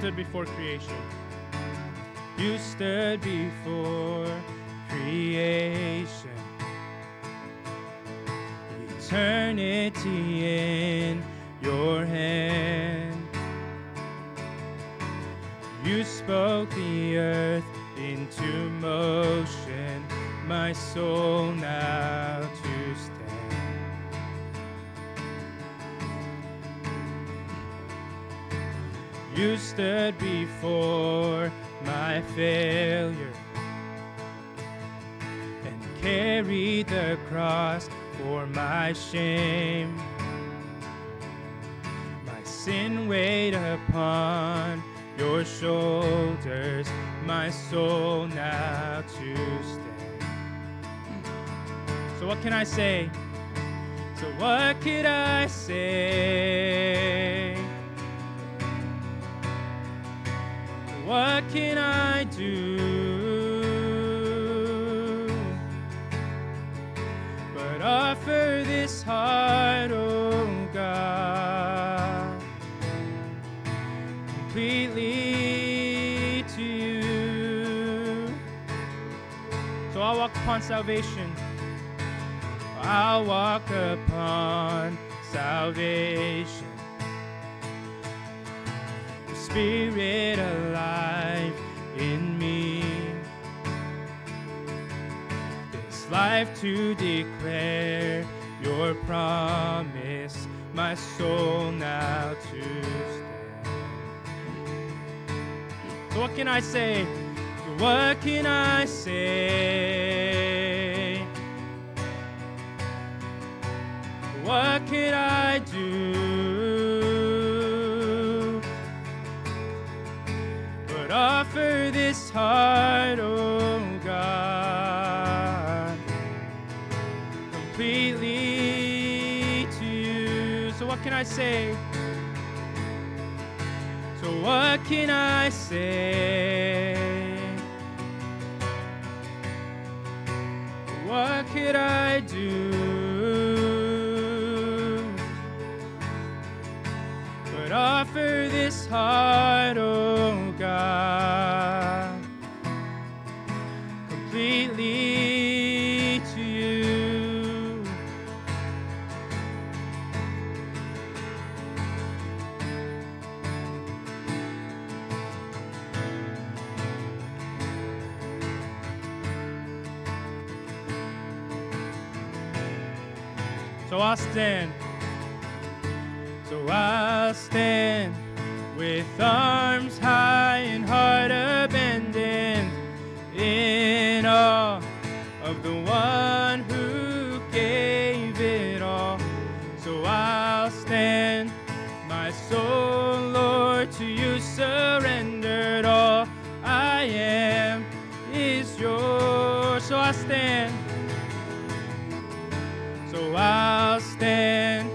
stood before creation. You stood before creation. Eternity in your hand. You spoke the earth into motion, my soul now to stand. You stood before my failure and carried the cross for my shame. My sin weighed upon your shoulders, my soul now to stand. So what can I say? So what could I say? What can I do but offer this heart, oh God, completely to you? So I'll walk upon salvation. I'll walk upon salvation. The Spirit alive in me. This life to declare your promise, my soul now to stand. So what can I say? What can I say? What can I do but offer this heart, oh God, completely to you? So what can I say? So what can I say? What could I do but offer this heart, oh God, completely to you? So I'll stand. So I'll stand with arms high and heart abandoned, in awe of the one who gave it all. So I'll stand, my soul, Lord, to you surrendered. All I am is yours. So I'll stand. So I'll stand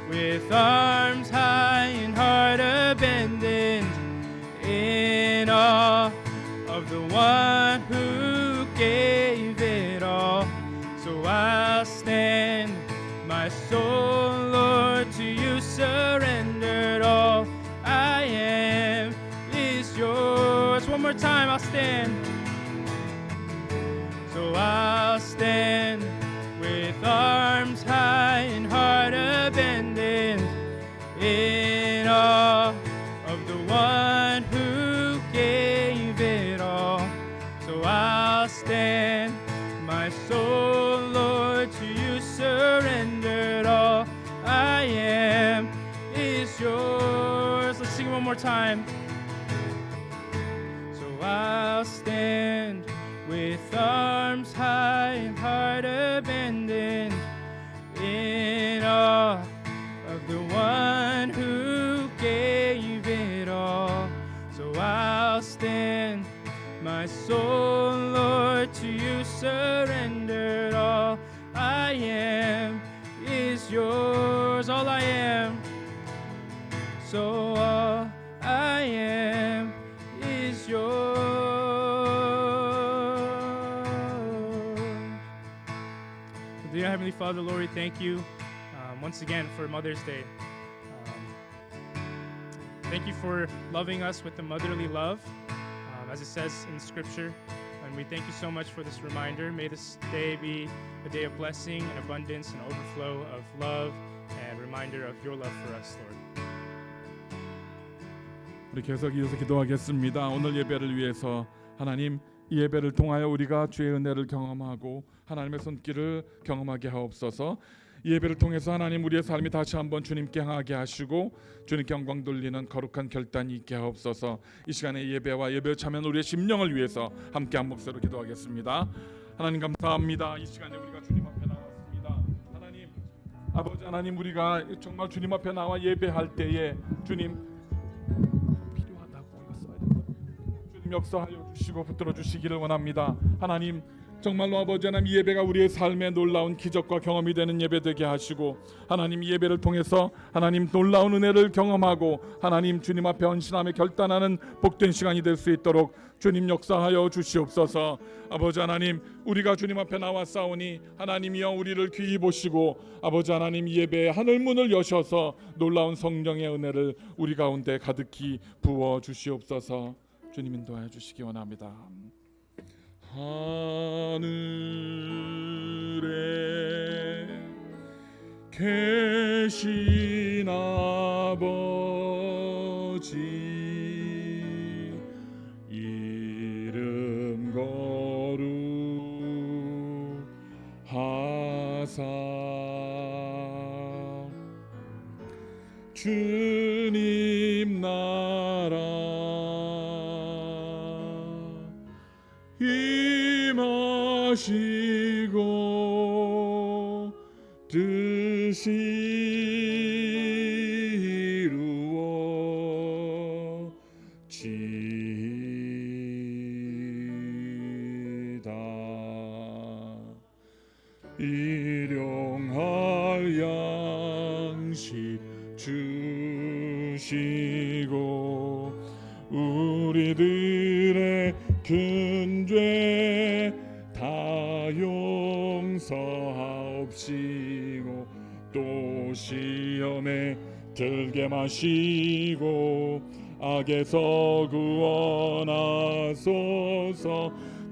with arms high and heart abandoned, in awe of the one who gave it all. So I'll stand, my soul, Lord, to you surrendered. All I am is yours. One more time, I'll stand. So I'll stand with arms high and heart abandoned, in awe of the one who gave it all. So I'll stand, my soul, Lord, to you surrendered. All I am is yours. Let's sing one more time. So I'll stand with arms high and heart abandoned, in awe of the one who gave it all. So I'll stand, my soul, Lord, to you surrendered. All I am is yours. All I am. So all I am is yours. Dear Heavenly Father, Lord, we thank you once again for Mother's Day. Thank you for loving us with the motherly love, as it says in Scripture. And we thank you so much for this reminder. May this day be a day of blessing and abundance and overflow of love and reminder of your love for us, Lord. 우리 계속 이어서 기도하겠습니다. 오늘 예배를 위해서 하나님, 이 예배를 통하여 우리가 주의 은혜를 경험하고 하나님의 손길을 경험하게 하옵소서. 이 예배를 통해서 하나님, 우리의 삶이 다시 한번 주님께 향하게 하시고 주님께 영광 돌리는 거룩한 결단이 있게 하옵소서. 이 시간에 예배와 예배에 참여한 우리의 심령을 위해서 함께 한 목소리로 기도하겠습니다. 하나님 감사합니다. 이 시간에 우리가 주님 앞에 나왔습니다. 하나님, 아버지 하나님, 우리가 정말 주님 앞에 나와 예배할 때에 주님 필요하다고 이거 써야 된다. 주님 역사하여 주시고 붙들어 주시기를 원합니다. 하나님, 정말로 아버지 하나님, 이 예배가 우리의 삶에 놀라운 기적과 경험이 되는 예배 되게 하시고 하나님, 이 예배를 통해서 하나님 놀라운 은혜를 경험하고 하나님 주님 앞에 헌신하며 결단하는 복된 시간이 될 수 있도록 주님 역사하여 주시옵소서. 아버지 하나님, 우리가 주님 앞에 나왔사오니 하나님이여 우리를 귀히 보시고 아버지 하나님, 이 예배의 하늘문을 여셔서 놀라운 성령의 은혜를 우리 가운데 가득히 부어 주시옵소서. 주님 인도하여 주시기 원합니다. 하늘에 계신 아버지, 이름 거룩하사 주님 나라 임하시고 뜻이 이루어지다. 일용할 양식 주시고 우리들의 근죄 다 용서하옵시고 또 시험에 들게 마시고 악에서 구원하소서.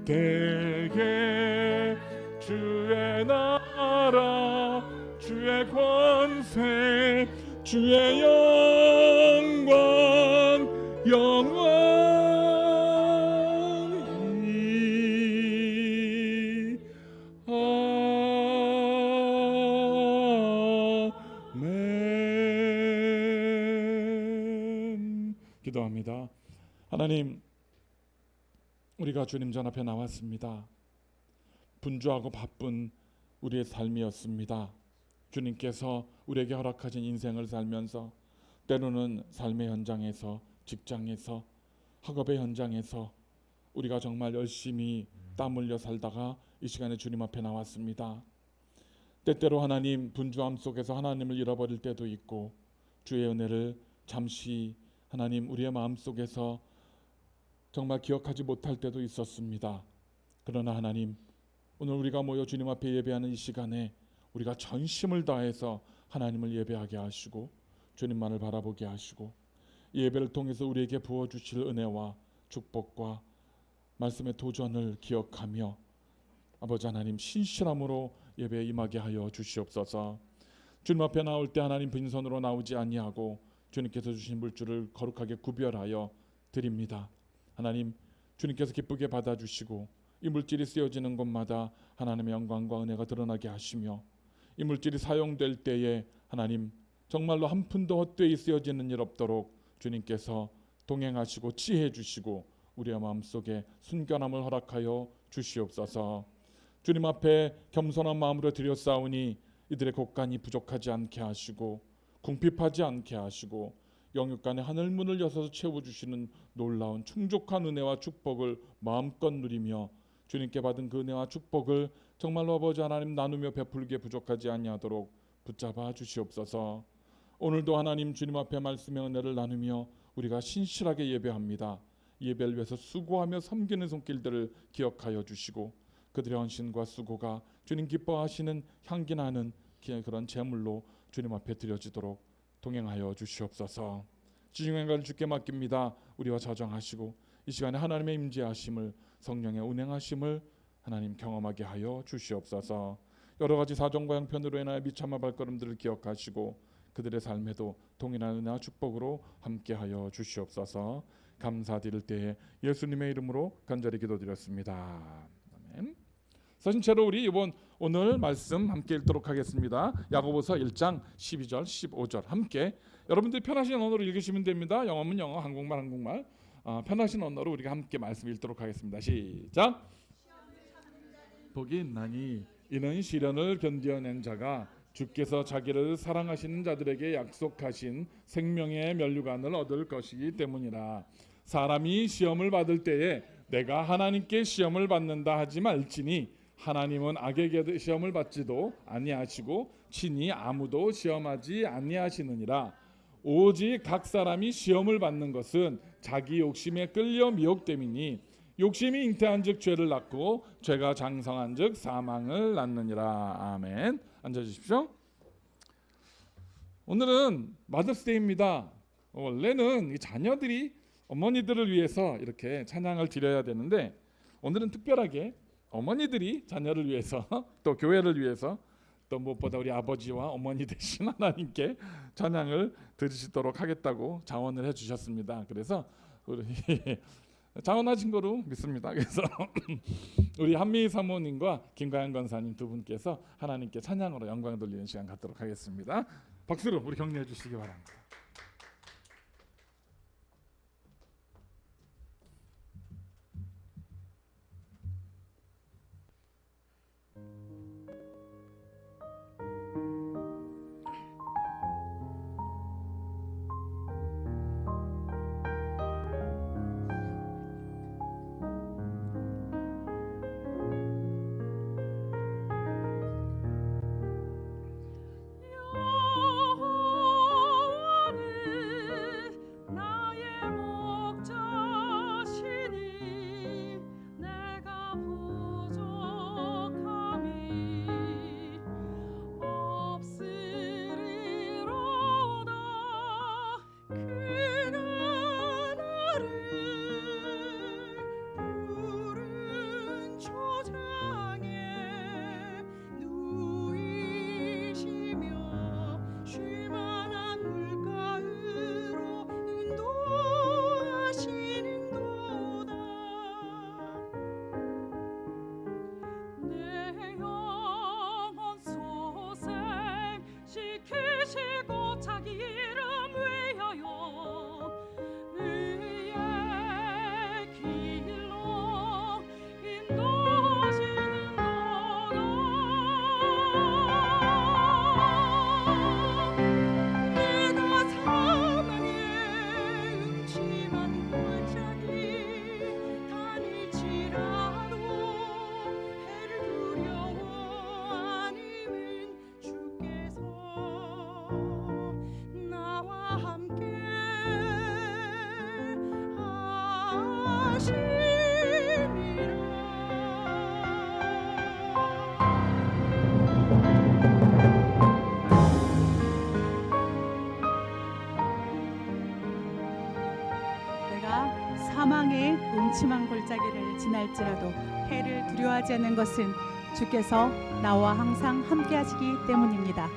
대개 주의 나라 주의 권세 주의 영광 영원히 아멘. 기도합니다. 하나님, 우리가 주님 전 앞에 나왔습니다. 분주하고 바쁜 우리의 삶이었습니다. 주님께서 우리에게 허락하신 인생을 살면서 때로는 삶의 현장에서, 직장에서, 학업의 현장에서 우리가 정말 열심히 땀 흘려 살다가 이 시간에 주님 앞에 나왔습니다. 때때로 하나님, 분주함 속에서 하나님을 잃어버릴 때도 있고 주의 은혜를 잠시 하나님 우리의 마음속에서 정말 기억하지 못할 때도 있었습니다. 그러나 하나님, 오늘 우리가 모여 주님 앞에 예배하는 이 시간에 우리가 전심을 다해서 하나님을 예배하게 하시고 주님만을 바라보게 하시고 이 예배를 통해서 우리에게 부어주실 은혜와 축복과 말씀의 도전을 기억하며 아버지 하나님, 신실함으로 예배에 임하게 하여 주시옵소서. 주님 앞에 나올 때 하나님 빈손으로 나오지 아니하고 주님께서 주신 물줄을 거룩하게 구별하여 드립니다. 하나님, 주님께서 기쁘게 받아주시고 이 물질이 쓰여지는 곳마다 하나님의 영광과 은혜가 드러나게 하시며 이 물질이 사용될 때에 하나님 정말로 한 푼도 헛되이 쓰여지는 일 없도록 주님께서 동행하시고 지혜해 주시고 우리의 마음속에 순결함을 허락하여 주시옵소서. 주님 앞에 겸손한 마음으로 드렸사오니 이들의 곳간이 부족하지 않게 하시고 궁핍하지 않게 하시고 영육간의 하늘문을 여서서 채워주시는 놀라운 충족한 은혜와 축복을 마음껏 누리며 주님께 받은 그 은혜와 축복을 정말로 아버지 하나님 나누며 베풀게 부족하지 아니하도록 붙잡아 주시옵소서. 오늘도 하나님 주님 앞에 말씀의 은혜를 나누며 우리가 신실하게 예배합니다. 예배를 위해서 수고하며 섬기는 손길들을 기억하여 주시고 그들의 헌신과 수고가 주님 기뻐하시는 향기나는 그런 제물로 주님 앞에 드려지도록 동행하여 주시옵소서. 지중행가를 주께 맡깁니다. 우리와 자정하시고 이 시간에 하나님의 임재하심을, 성령의 운행하심을 하나님 경험하게 하여 주시옵소서. 여러 가지 사정과 형편으로 인하여 비참한 발걸음들을 기억하시고 그들의 삶에도 동일한 은혜와 축복으로 함께하여 주시옵소서. 감사드릴 때에 예수님의 이름으로 간절히 기도드렸습니다. 아멘. 선생님처럼 우리 오늘 말씀 함께 읽도록 하겠습니다. 야고보서 1장 12절 15절 함께 여러분들이 편하신 언어로 읽으시면 됩니다. 영어면 영어, 한국말 편하신 언어로 우리가 함께 말씀 읽도록 하겠습니다. 시작. 복이 있나니 이는 시련을 견디어낸 자가 주께서 자기를 사랑하시는 자들에게 약속하신 생명의 면류관을 얻을 것이기 때문이라. 사람이 시험을 받을 때에 내가 하나님께 시험을 받는다 하지 말지니 하나님은 악에게 시험을 받지도 아니하시고 친히 아무도 시험하지 아니하시느니라. 오직 각 사람이 시험을 받는 것은 자기 욕심에 끌려 미혹됨이니 욕심이 잉태한즉 죄를 낳고 죄가 장성한즉 사망을 낳느니라. 아멘. 앉아주십시오. 오늘은 마더스데이입니다. 원래는 이 자녀들이 어머니들을 위해서 이렇게 찬양을 드려야 되는데 오늘은 특별하게 어머니들이 자녀를 위해서 또 교회를 위해서 또 무엇보다 우리 아버지와 어머니 되신 하나님께 찬양을 드리시도록 하겠다고 자원을 해주셨습니다. 그래서 우리 자원하신 거로 믿습니다. 그래서 우리 한미 사모님과 김가연 권사님 두 분께서 하나님께 찬양으로 영광 돌리는 시간 갖도록 하겠습니다. 박수로 우리 격려해 주시기 바랍니다. 사망의 음침한 골짜기를 지날지라도 해를 두려워하지 않는 것은 주께서 나와 항상 함께 하시기 때문입니다.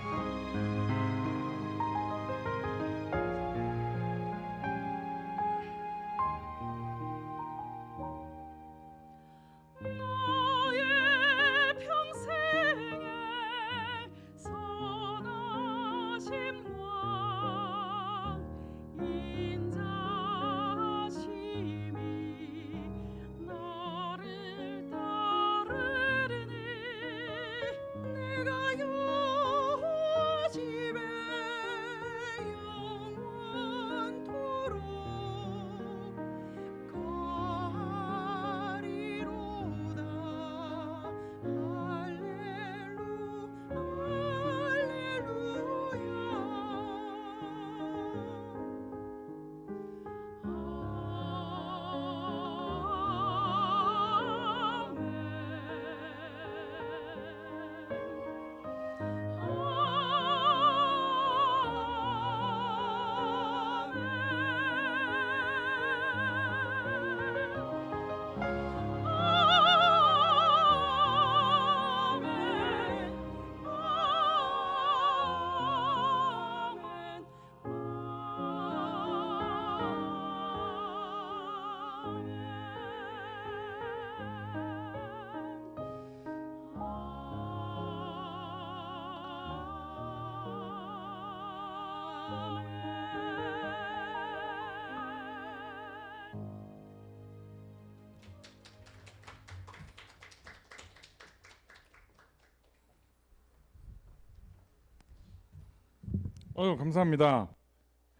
감사합니다.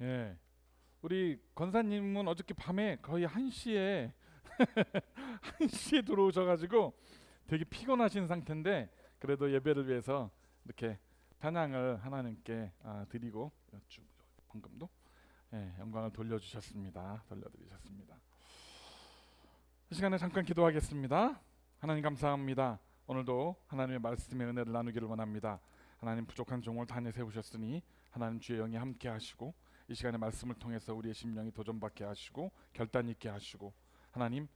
예. 우리 권사님은 어저께 밤에 거의 1시에 1시에 들어오셔가지고 되게 피곤하신 상태인데 그래도 예배를 위해서 이렇게 찬양을 하나님께 드리고 방금도 영광을 돌려주셨습니다. 돌려드리셨습니다. 이 시간에 잠깐 기도하겠습니다. 하나님 감사합니다. 오늘도 하나님의 말씀의 은혜를 나누기를 원합니다. 하나님 부족한 종을 단에 세우셨으니 하나님 주의 영이 함께 하시고 이 시간에 말씀을 통해서 우리의 심령이 도전받게 하시고 결단 있게 하시고 하나님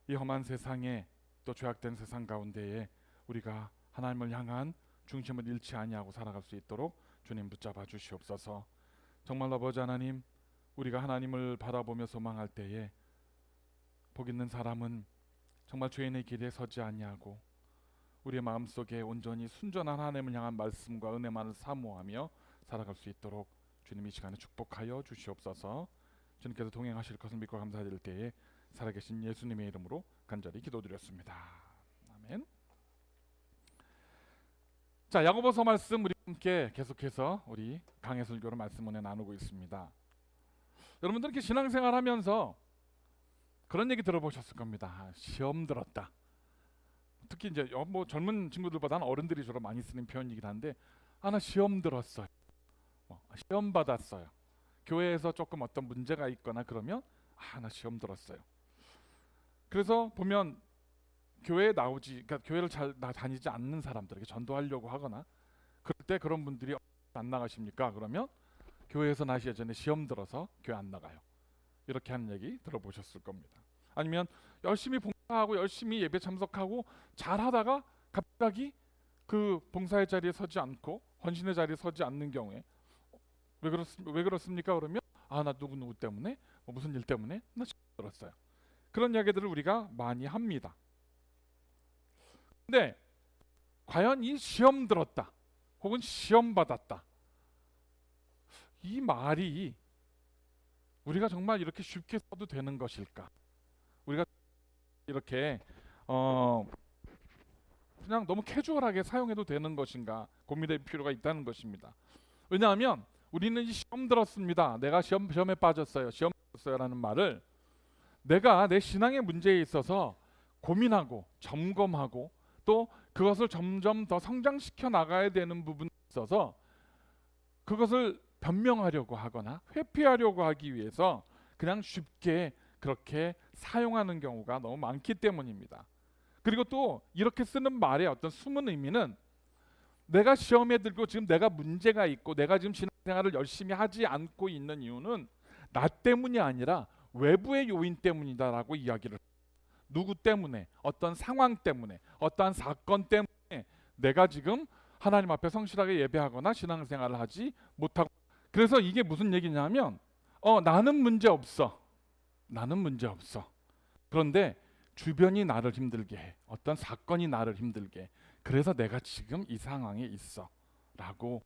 이 험한 세상에 또 죄악된 세상 가운데에 우리가 하나님을 향한 중심을 잃지 아니하고 살아갈 수 있도록 주님 붙잡아 주시옵소서. 정말 아버지 하나님 우리가 하나님을 바라보며 소망할 때에 복 있는 사람은 정말 죄인의 길에 서지 아니하고 우리의 마음속에 온전히 순전한 하나님을 향한 말씀과 은혜만을 사모하며 살아갈 수 있도록 주님 이 시간에 축복하여 주시옵소서. 주님께서 동행하실 것을 믿고 감사드릴 때에 살아계신 예수님의 이름으로 간절히 기도드렸습니다. 아멘. 자, 야고보서 말씀 우리 함께 계속해서 우리 강해설교로 말씀 은혜 나누고 있습니다. 여러분들 이렇게 신앙생활하면서 그런 얘기 들어보셨을 겁니다. 시험 들었다. 특히 이제 뭐 젊은 친구들보다는 어른들이 주로 많이 쓰는 표현이긴 한데 나 시험 들었어요. 시험 받았어요. 교회에서 조금 어떤 문제가 있거나 그러면 나 시험 들었어요. 그래서 보면 교회에 나오지, 그러니까 교회를 잘 다니지 않는 사람들에게 전도하려고 하거나 그럴 때 그런 분들이 안 나가십니까? 그러면 교회에서 나시기 전에 시험 들어서 교회 안 나가요. 이렇게 하는 얘기 들어보셨을 겁니다. 아니면 열심히 봉사하고 열심히 예배 참석하고 잘하다가 갑자기 그 봉사의 자리에 서지 않고 헌신의 자리에 서지 않는 경우에 왜 그렇습니까? 그러면 나 누구 때문에 무슨 일 때문에 나 시험 들었어요. 그런 이야기들을 우리가 많이 합니다. 근데 과연 이 시험 들었다 혹은 시험 받았다 이 말이 우리가 정말 이렇게 쉽게 써도 되는 것일까? 우리가 이렇게 그냥 너무 캐주얼하게 사용해도 되는 것인가 고민할 필요가 있다는 것입니다. 왜냐하면 우리는 이 시험 들었습니다. 내가 시험에 빠졌어요. 시험 들었어요 라는 말을 내가 내 신앙의 문제에 있어서 고민하고 점검하고 또 그것을 점점 더 성장시켜 나가야 되는 부분에 있어서 그것을 변명하려고 하거나 회피하려고 하기 위해서 그냥 쉽게 그렇게 사용하는 경우가 너무 많기 때문입니다. 그리고 또 이렇게 쓰는 말의 어떤 숨은 의미는 내가 시험에 들고 지금 내가 문제가 있고 내가 지금 신앙생활을 열심히 하지 않고 있는 이유는 나 때문이 아니라 외부의 요인 때문이다라고 이야기를 누구 때문에 어떤 상황 때문에 어떠한 사건 때문에 내가 지금 하나님 앞에 성실하게 예배하거나 신앙생활을 하지 못하고 그래서 이게 무슨 얘기냐면 나는 문제 없어. 나는 문제 없어. 그런데 주변이 나를 힘들게 해. 어떤 사건이 나를 힘들게 해. 그래서 내가 지금 이 상황에 있어 라고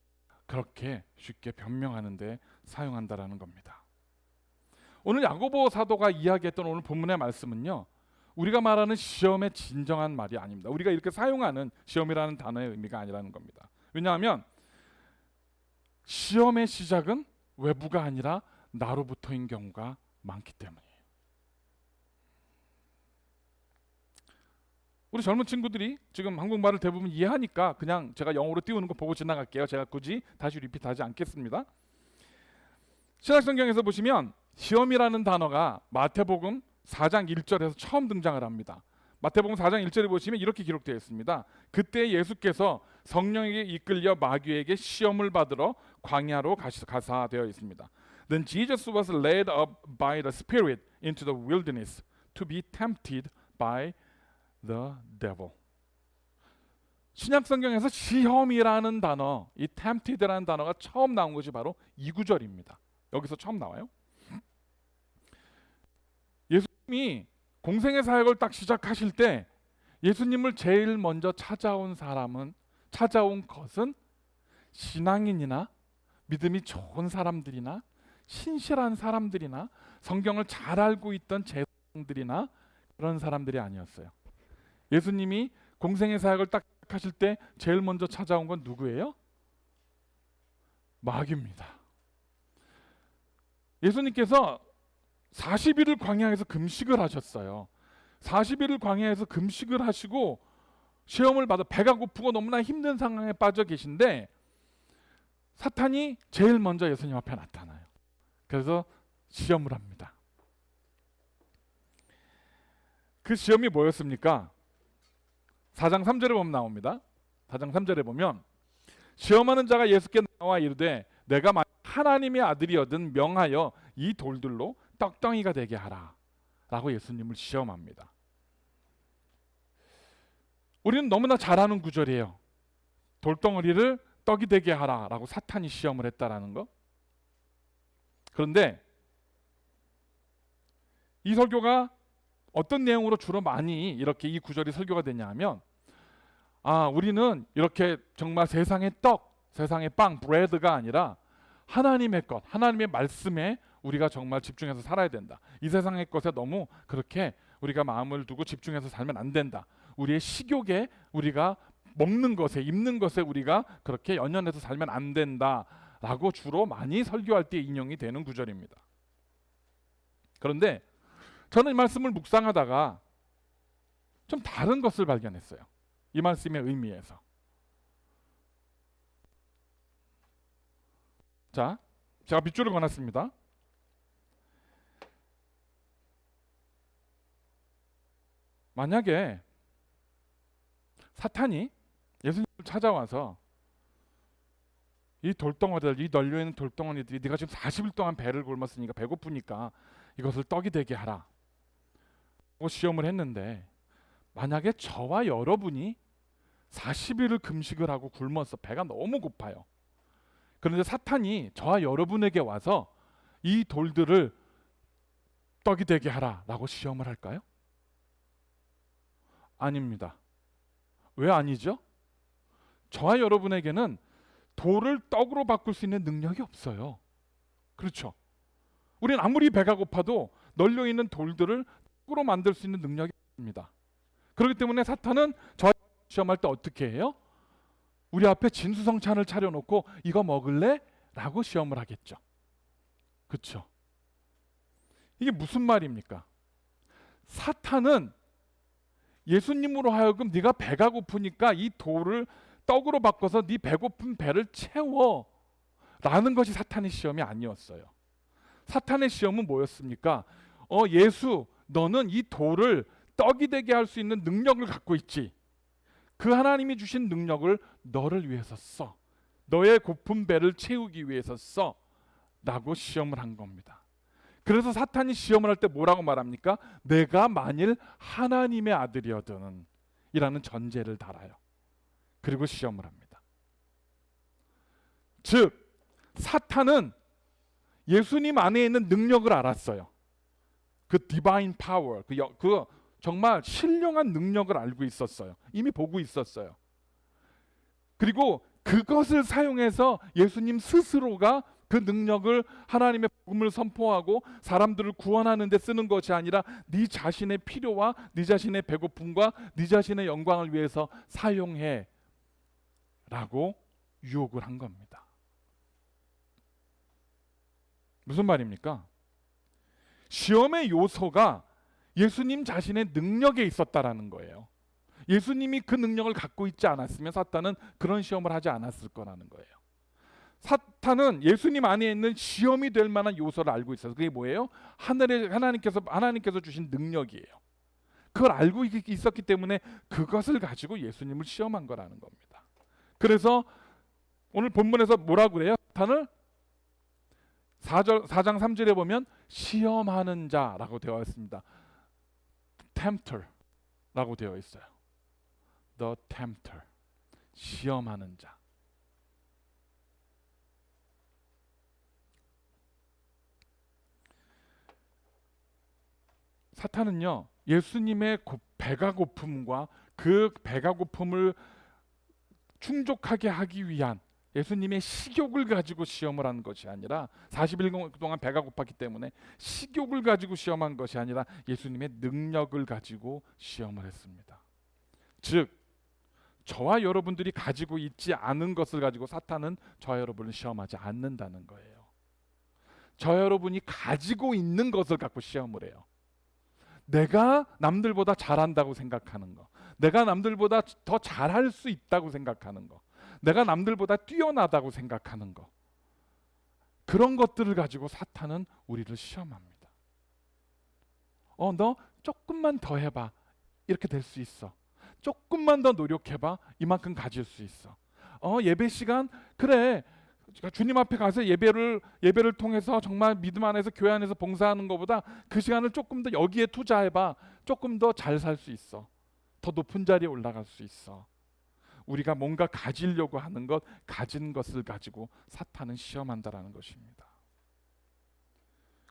그렇게 쉽게 변명하는 데 사용한다라는 겁니다. 오늘 야고보 사도가 이야기했던 오늘 본문의 말씀은요 우리가 말하는 시험의 진정한 말이 아닙니다. 우리가 이렇게 사용하는 시험이라는 단어의 의미가 아니라는 겁니다. 왜냐하면 시험의 시작은 외부가 아니라 나로부터인 경우가 많기 때문이에요. 우리 젊은 친구들이 지금 한국말을 대부분 이해하니까 그냥 제가 영어로 띄우는 거 보고 지나갈게요. 제가 굳이 다시 리피트하지 않겠습니다. 신약성경에서 보시면 시험이라는 단어가 마태복음 4장 1절에서 처음 등장을 합니다. 마태복음 4장 1절에 보시면 이렇게 기록되어 있습니다. 그때 예수께서 성령에게 이끌려 마귀에게 시험을 받으러 광야로 가사 되어 있습니다. Then Jesus was led up by the Spirit into the wilderness to be tempted by the devil. 신약 성경에서 시험이라는 단어, 이 tempted라는 단어가 처음 나온 것이 바로 이 구절입니다. 여기서 처음 나와요. 예수님이 공생의 사역을 딱 시작하실 때 예수님을 제일 먼저 찾아온 것은 신앙인이나 믿음이 좋은 사람들이나 신실한 사람들이나 성경을 잘 알고 있던 제사장들이나 그런 사람들이 아니었어요. 예수님이 공생의 사역을 딱 하실 때 제일 먼저 찾아온 건 누구예요? 마귀입니다. 예수님께서 40일을 광야에서 금식을 하셨어요. 40일을 광야에서 금식을 하시고 시험을 받아 배가 고프고 너무나 힘든 상황에 빠져 계신데 사탄이 제일 먼저 예수님 앞에 나타나요. 그래서 시험을 합니다. 그 시험이 뭐였습니까? 4장 3절에 보면 나옵니다. 4장 3절에 보면 시험하는 자가 예수께 나와 이르되 내가 만약 하나님의 아들이거든 명하여 이 돌들로 떡덩이가 되게 하라 라고 예수님을 시험합니다. 우리는 너무나 잘 아는 구절이에요. 돌덩어리를 떡이 되게 하라 라고 사탄이 시험을 했다라는 거. 그런데 이 설교가 어떤 내용으로 주로 많이 이렇게 이 구절이 설교가 되냐 하면 우리는 이렇게 정말 세상의 떡, 세상의 빵, 브레드가 아니라 하나님의 것, 하나님의 말씀에 우리가 정말 집중해서 살아야 된다. 이 세상의 것에 너무 그렇게 우리가 마음을 두고 집중해서 살면 안 된다. 우리의 식욕에 우리가 먹는 것에 입는 것에 우리가 그렇게 연연해서 살면 안 된다라고 주로 많이 설교할 때 인용이 되는 구절입니다. 그런데 저는 이 말씀을 묵상하다가 좀 다른 것을 발견했어요. 이 말씀의 의미에서. 자, 제가 빗줄을 그어놨습니다. 만약에 사탄이 예수님을 찾아와서 이 돌덩어리들, 이 널려있는 돌덩어리들이 네가 지금 40일 동안 배를 굶었으니까 배고프니까 이것을 떡이 되게 하라 고 시험을 했는데 만약에 저와 여러분이 40일을 금식을 하고 굶어서 배가 너무 고파요. 그런데 사탄이 저와 여러분에게 와서 이 돌들을 떡이 되게 하라 라고 시험을 할까요? 아닙니다. 왜 아니죠? 저와 여러분에게는 돌을 떡으로 바꿀 수 있는 능력이 없어요. 그렇죠? 우리는 아무리 배가 고파도 널려있는 돌들을 떡으로 만들 수 있는 능력이 없습니다. 그렇기 때문에 사탄은 저와 시험할 때 어떻게 해요? 우리 앞에 진수성찬을 차려놓고 이거 먹을래? 라고 시험을 하겠죠. 그렇죠? 이게 무슨 말입니까? 사탄은 예수님으로 하여금 네가 배가 고프니까 이 돌을 떡으로 바꿔서 네 배고픈 배를 채워 라는 것이 사탄의 시험이 아니었어요. 사탄의 시험은 뭐였습니까? 예수 너는 이 돌을 떡이 되게 할 수 있는 능력을 갖고 있지. 그 하나님이 주신 능력을 너를 위해서 써. 너의 고픈 배를 채우기 위해서 써 라고 시험을 한 겁니다. 그래서 사탄이 시험을 할 때 뭐라고 말합니까? 내가 만일 하나님의 아들이어든 이라는 전제를 달아요. 그리고 시험을 합니다. 즉 사탄은 예수님 안에 있는 능력을 알았어요. 그 divine power, 그 정말 신령한 능력을 알고 있었어요. 이미 보고 있었어요. 그리고 그것을 사용해서 예수님 스스로가 그 능력을 하나님의 복음을 선포하고 사람들을 구원하는 데 쓰는 것이 아니라 네 자신의 필요와 네 자신의 배고픔과 네 자신의 영광을 위해서 사용해 라고 유혹을 한 겁니다. 무슨 말입니까? 시험의 요소가 예수님 자신의 능력에 있었다라는 거예요. 예수님이 그 능력을 갖고 있지 않았으면 사탄은 그런 시험을 하지 않았을 거라는 거예요. 사탄은 예수님 안에 있는 시험이 될 만한 요소를 알고 있어서 그게 뭐예요? 하나님께서 주신 능력이에요. 그걸 알고 있었기 때문에 그것을 가지고 예수님을 시험한 거라는 겁니다. 그래서 오늘 본문에서 뭐라고 그래요? 사탄을 4장 3절에 보면 시험하는 자라고 되어 있습니다. tempter라고 되어 있어요. The tempter, 시험하는 자. 사탄은요 예수님의 배가 고픔과 그 배가 고픔을 충족하게 하기 위한 예수님의 식욕을 가지고 시험을 한 것이 아니라 40일 동안 배가 고팠기 때문에 식욕을 가지고 시험한 것이 아니라 예수님의 능력을 가지고 시험을 했습니다. 즉 저와 여러분들이 가지고 있지 않은 것을 가지고 사탄은 저와 여러분을 시험하지 않는다는 거예요. 저와 여러분이 가지고 있는 것을 갖고 시험을 해요. 내가 남들보다 잘한다고 생각하는 거, 내가 남들보다 더 잘할 수 있다고 생각하는 거, 내가 남들보다 뛰어나다고 생각하는 거, 그런 것들을 가지고 사탄은 우리를 시험합니다. 너 조금만 더 해봐, 이렇게 될 수 있어. 조금만 더 노력해봐, 이만큼 가질 수 있어. 예배 시간, 그래, 주님 앞에 가서 예배를 통해서 정말 믿음 안에서 교회 안에서 봉사하는 것보다 그 시간을 조금 더 여기에 투자해봐, 조금 더 잘 살 수 있어. 더 높은 자리에 올라갈 수 있어. 우리가 뭔가 가지려고 하는 것, 가진 것을 가지고 사탄은 시험한다라는 것입니다.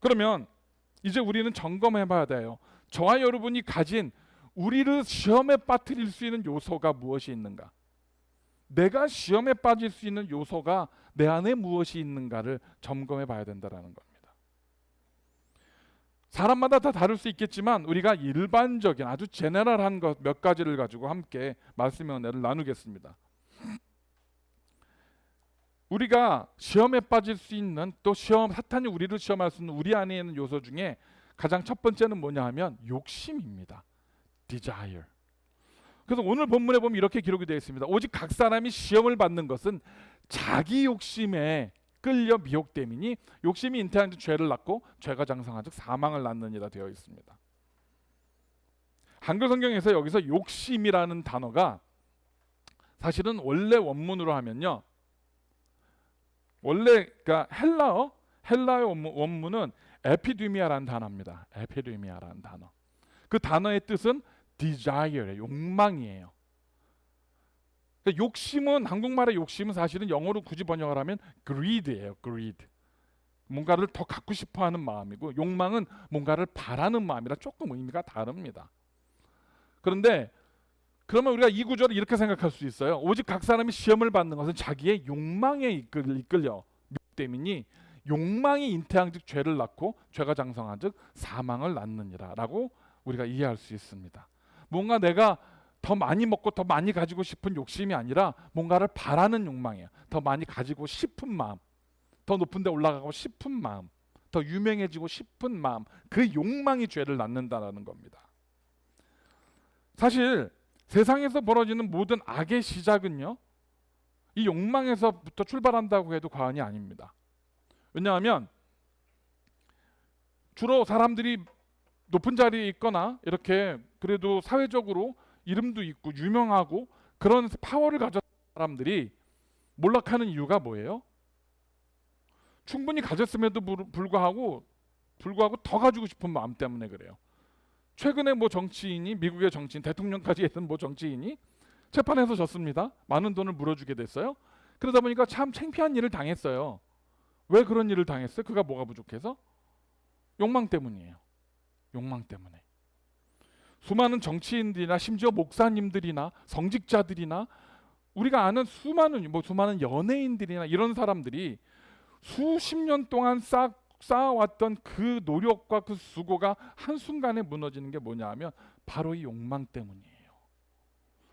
그러면 이제 우리는 점검해 봐야 돼요. 저와 여러분이 가진 우리를 시험에 빠뜨릴 수 있는 요소가 무엇이 있는가? 내가 시험에 빠질 수 있는 요소가 내 안에 무엇이 있는가를 점검해 봐야 된다라는 겁니다. 사람마다 다 다를 수 있겠지만 우리가 일반적인 아주 제너럴한 것 몇 가지를 가지고 함께 말씀의 은혜를 나누겠습니다. 우리가 시험에 빠질 수 있는, 또 사탄이 우리를 시험할 수 있는 우리 안에 있는 요소 중에 가장 첫 번째는 뭐냐 하면 욕심입니다. desire. 그래서 오늘 본문에 보면 이렇게 기록이 되어 있습니다. 오직 각 사람이 시험을 받는 것은 자기 욕심에 끌려 미혹됨이니 욕심이 잉태한 즉 죄를 낳고 죄가 장성한 즉 사망을 낳느니라 되어 있습니다. 한글 성경에서 여기서 욕심이라는 단어가 사실은 원래 원문으로 하면요, 원래 그러니까 헬라어의 원문은 에피드미아라는 단어입니다. 에피드미아라는 단어. 그 단어의 뜻은 desire, 욕망이에요. 그러니까 욕심은, 한국말의 욕심은 사실은 영어로 굳이 번역을 하면 greed예요. greed. 뭔가를 더 갖고 싶어하는 마음이고, 욕망은 뭔가를 바라는 마음이라 조금 의미가 다릅니다. 그런데 그러면 우리가 이 구절을 이렇게 생각할 수 있어요. 오직 각 사람이 시험을 받는 것은 자기의 욕망에 이끌려 미혹됨이니 욕망이 잉태한 즉 죄를 낳고 죄가 장성한 즉 사망을 낳느니라 라고 우리가 이해할 수 있습니다. 뭔가 내가 더 많이 먹고 더 많이 가지고 싶은 욕심이 아니라 뭔가를 바라는 욕망이에요. 더 많이 가지고 싶은 마음, 더 높은 데 올라가고 싶은 마음, 더 유명해지고 싶은 마음, 그 욕망이 죄를 낳는다는 겁니다. 사실 세상에서 벌어지는 모든 악의 시작은요, 이 욕망에서부터 출발한다고 해도 과언이 아닙니다. 왜냐하면 주로 사람들이 높은 자리에 있거나 이렇게 그래도 사회적으로 이름도 있고 유명하고 그런 파워를 가진 사람들이 몰락하는 이유가 뭐예요? 충분히 가졌음에도 불구하고 더 가지고 싶은 마음 때문에 그래요. 최근에 정치인이, 미국의 정치인, 대통령까지 했던 정치인이 재판에서 졌습니다. 많은 돈을 물어주게 됐어요. 그러다 보니까 참 창피한 일을 당했어요. 왜 그런 일을 당했어요? 그가 뭐가 부족해서? 욕망 때문이에요. 욕망 때문에. 수많은 정치인들이나 심지어 목사님들이나 성직자들이나 우리가 아는 수많은 연예인들이나 이런 사람들이 수십 년 동안 쌓아왔던 그 노력과 그 수고가 한순간에 무너지는 게 뭐냐 하면 바로 이 욕망 때문이에요.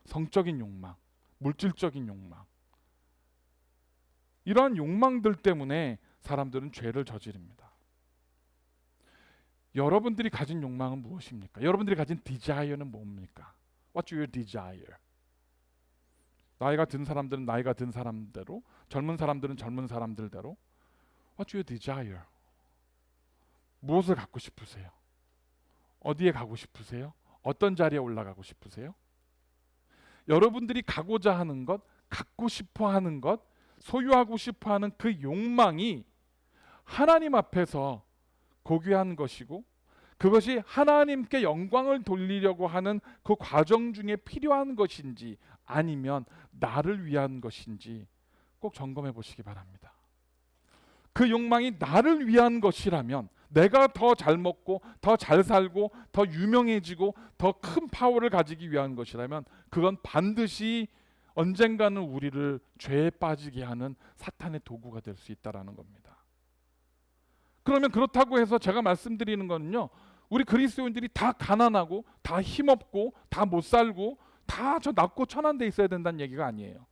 성적인 욕망, 물질적인 욕망. 이러한 욕망들 때문에 사람들은 죄를 저지릅니다. 여러분들이 가진 욕망은 무엇입니까? 여러분들이 가진 desire는 뭡니까? What's your desire? 나이가 든 사람들은 나이가 든 사람대로, 젊은 사람들은 젊은 사람들대로. What's your desire? 무엇을 갖고 싶으세요? 어디에 가고 싶으세요? 어떤 자리에 올라가고 싶으세요? 여러분들이 가고자 하는 것, 갖고 싶어 하는 것, 소유하고 싶어 하는 그 욕망이 하나님 앞에서 고귀한 것이고 그것이 하나님께 영광을 돌리려고 하는 그 과정 중에 필요한 것인지 아니면 나를 위한 것인지 꼭 점검해 보시기 바랍니다. 그 욕망이 나를 위한 것이라면, 내가 더 잘 먹고 더 잘 살고 더 유명해지고 더 큰 파워를 가지기 위한 것이라면 그건 반드시 언젠가는 우리를 죄에 빠지게 하는 사탄의 도구가 될 수 있다라는 겁니다. 그러면 그렇다고 해서 제가 말씀드리는 거는요, 우리 그리스도인들이 다 가난하고 다 힘없고 다 못 살고 다 저 낮고 천한 데 있어야 된다는 얘기가 아니에요.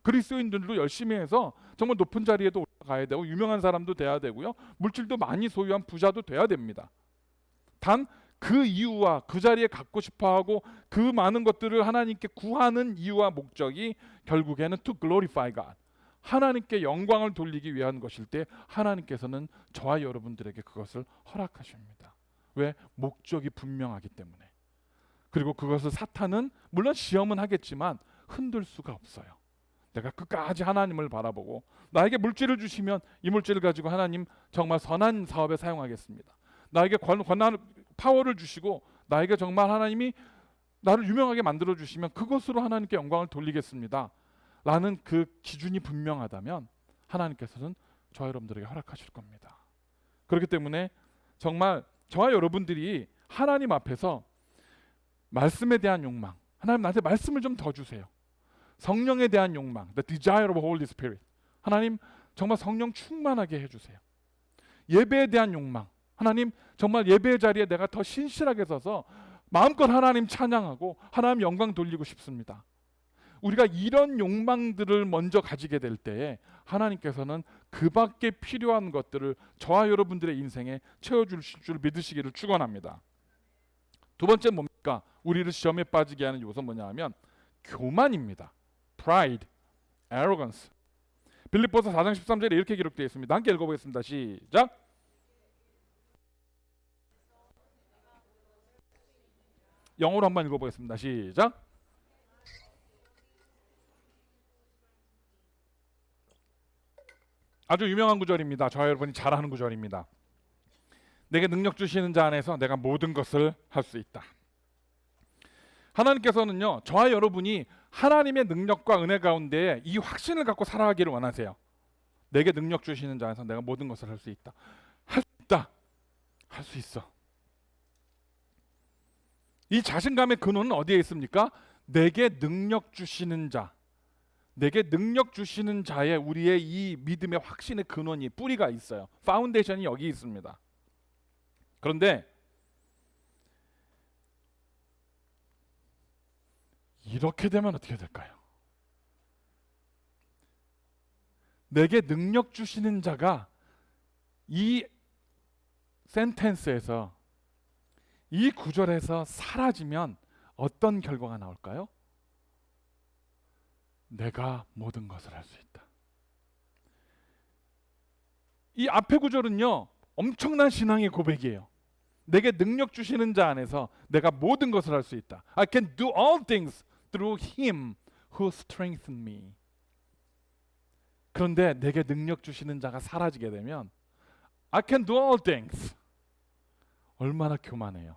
그리스도인들도 열심히 해서 정말 높은 자리에도 올라가야 되고 유명한 사람도 돼야 되고요. 물질도 많이 소유한 부자도 돼야 됩니다. 단 그 이유와 그 자리에 갖고 싶어하고 그 많은 것들을 하나님께 구하는 이유와 목적이 결국에는 to glorify God, 하나님께 영광을 돌리기 위한 것일 때 하나님께서는 저와 여러분들에게 그것을 허락하십니다. 왜? 목적이 분명하기 때문에. 그리고 그것을 사탄은 물론 시험은 하겠지만 흔들 수가 없어요. 내가 끝까지 하나님을 바라보고 나에게 물질을 주시면 이 물질을 가지고 하나님 정말 선한 사업에 사용하겠습니다. 나에게 권한 파워를 주시고 나에게 정말 하나님이 나를 유명하게 만들어 주시면 그것으로 하나님께 영광을 돌리겠습니다. 라는 그 기준이 분명하다면 하나님께서는 저와 여러분들에게 허락하실 겁니다. 그렇기 때문에 정말 저와 여러분들이 하나님 앞에서 말씀에 대한 욕망, 하나님 나한테 말씀을 좀 더 주세요. 성령에 대한 욕망, the desire of Holy Spirit, 하나님 정말 성령 충만하게 해주세요. 예배에 대한 욕망, 하나님 정말 예배의 자리에 내가 더 신실하게 서서 마음껏 하나님 찬양하고 하나님 영광 돌리고 싶습니다. 우리가 이런 욕망들을 먼저 가지게 될 때에 하나님께서는 그 밖에 필요한 것들을 저와 여러분들의 인생에 채워주실 줄 믿으시기를 축원합니다. 두 번째 뭡니까? 우리를 시험에 빠지게 하는 요소 뭐냐 하면 교만입니다. Pride, arrogance. 빌립보서 4장 13절에 이렇게 기록되어 있습니다. 함께 읽어보겠습니다. 시작. 영어로 한번 읽어보겠습니다. 시작. 아주 유명한 구절입니다. 저와 여러분이 잘 아는 구절입니다. 내게 능력 주시는 자 안에서 내가 모든 것을 할 수 있다. 하나님께서는요, 저와 여러분이 하나님의 능력과 은혜 가운데 이 확신을 갖고 살아가기를 원하세요. 내게 능력 주시는 자 안에서 내가 모든 것을 할 수 있다. 할 수 있다. 할 수 있어. 이 자신감의 근원은 어디에 있습니까? 내게 능력 주시는 자, 내게 능력 주시는 자의 우리의 이 믿음의 확신의 근원이, 뿌리가 있어요. 파운데이션이 여기 있습니다. 그런데 이렇게 되면 어떻게 될까요? 내게 능력 주시는 자가 이 센텐스에서, 이 구절에서 사라지면 어떤 결과가 나올까요? 내가 모든 것을 할 수 있다. 이 앞의 구절은요, 엄청난 신앙의 고백이에요. 내게 능력 주시는 자 안에서 내가 모든 것을 할 수 있다. I can do all things through him who strengthens me. 그런데 내게 능력 주시는 자가 사라지게 되면 I can do all things. 얼마나 교만해요.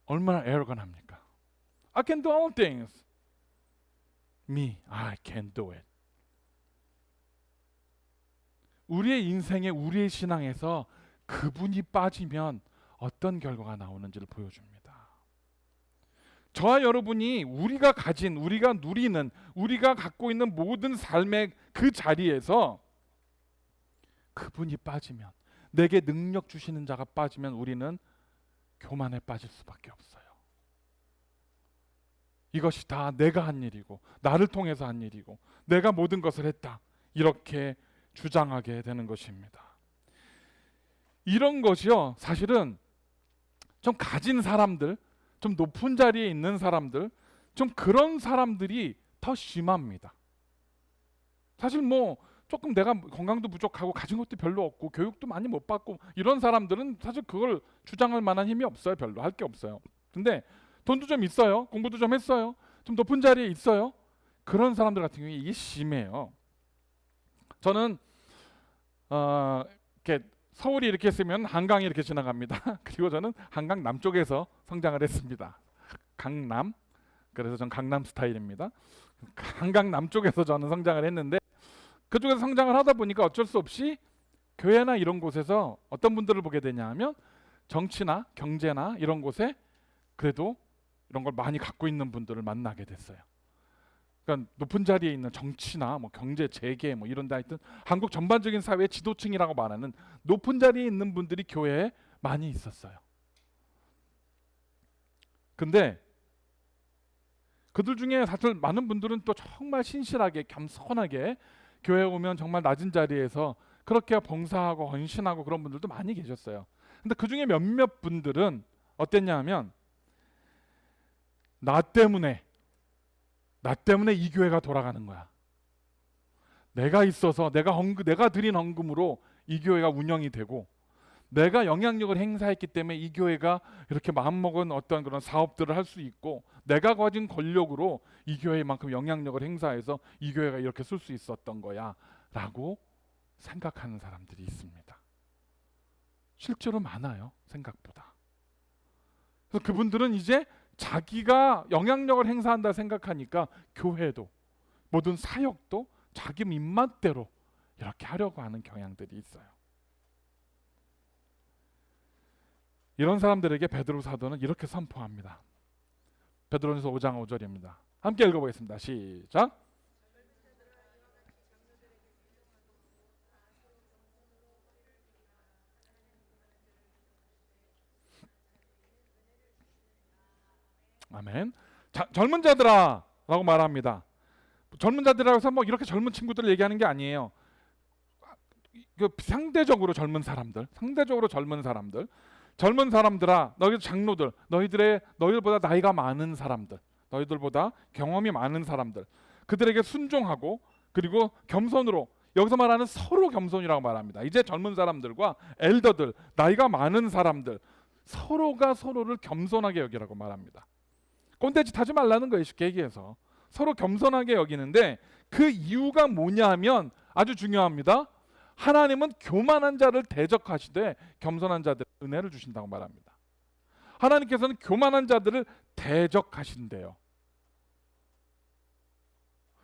얼마나 arrogant합니까? I can do all things. Me, I can do it. 우리의 인생에, 우리의 신앙에서 그분이 빠지면 어떤 결과가 나오는지를 보여줍니다. 저와 여러분이 우리가 가진, 우리가 누리는, 우리가 갖고 있는 모든 삶의 그 자리에서 그분이 빠지면, 내게 능력 주시는 자가 빠지면 우리는 교만에 빠질 수밖에 없어요. 이것이 다 내가 한 일이고 나를 통해서 한 일이고 내가 모든 것을 했다, 이렇게 주장하게 되는 것입니다. 이런 것이요, 사실은 좀 가진 사람들, 좀 높은 자리에 있는 사람들, 좀 그런 사람들이 더 심합니다. 사실 뭐 조금 내가 건강도 부족하고 가진 것도 별로 없고 교육도 많이 못 받고 이런 사람들은 사실 그걸 주장할 만한 힘이 없어요. 별로 할 게 없어요. 근데 돈도 좀 있어요. 공부도 좀 했어요. 좀 높은 자리에 있어요. 그런 사람들 같은 경우에 이게 심해요. 저는 이렇게 서울이 이렇게 있으면 한강이 이렇게 지나갑니다. 그리고 저는 한강 남쪽에서 성장을 했습니다. 강남. 그래서 전 강남 스타일입니다. 한강 남쪽에서 저는 성장을 했는데 그쪽에서 성장을 하다 보니까 어쩔 수 없이 교회나 이런 곳에서 어떤 분들을 보게 되냐 하면 정치나 경제나 이런 곳에 그래도 이런 걸 많이 갖고 있는 분들을 만나게 됐어요. 그러니까 높은 자리에 있는 정치나 뭐 경제, 재계 뭐 이런 데 하여튼 한국 전반적인 사회 지도층이라고 말하는 높은 자리에 있는 분들이 교회에 많이 있었어요. 근데 그들 중에 사실 많은 분들은 또 정말 신실하게 겸손하게 교회에 오면 정말 낮은 자리에서 그렇게 봉사하고 헌신하고 그런 분들도 많이 계셨어요. 근데 그 중에 몇몇 분들은 어땠냐 하면 나 때문에 이 교회가 돌아가는 거야. 내가 있어서 내가 드린 헌금으로 이 교회가 운영이 되고 내가 영향력을 행사했기 때문에 이 교회가 이렇게 마음먹은 어떤 그런 사업들을 할 수 있고 내가 가진 권력으로 이 교회만큼 영향력을 행사해서 이 교회가 이렇게 쓸 수 있었던 거야 라고 생각하는 사람들이 있습니다. 실제로 많아요. 생각보다. 그래서 그분들은 이제 자기가 영향력을 행사한다 생각하니까 교회도 모든 사역도 자기 입맛대로 이렇게 하려고 하는 경향들이 있어요. 이런 사람들에게 베드로 사도는 이렇게 선포합니다. 베드로전서 5장 5절입니다. 함께 읽어보겠습니다. 시작. 아멘. 젊은 자들아 라고 말합니다. 젊은 자들이라고 해서 뭐 이렇게 젊은 친구들을 얘기하는 게 아니에요. 상대적으로 젊은 사람들, 젊은 사람들아, 너희 장로들, 너희들보다 나이가 많은 사람들, 너희들보다 경험이 많은 사람들, 그들에게 순종하고 그리고 겸손으로, 여기서 말하는 서로 겸손이라고 말합니다. 이제 젊은 사람들과 엘더들, 나이가 많은 사람들, 서로가 서로를 겸손하게 여기라고 말합니다. 꼰대짓 하지 말라는 거예요. 쉽게 얘기해서 서로 겸손하게 여기는데 그 이유가 뭐냐 하면 아주 중요합니다. 하나님은 교만한 자를 대적하시되 겸손한 자들 은혜를 주신다고 말합니다. 하나님께서는 교만한 자들을 대적하신대요.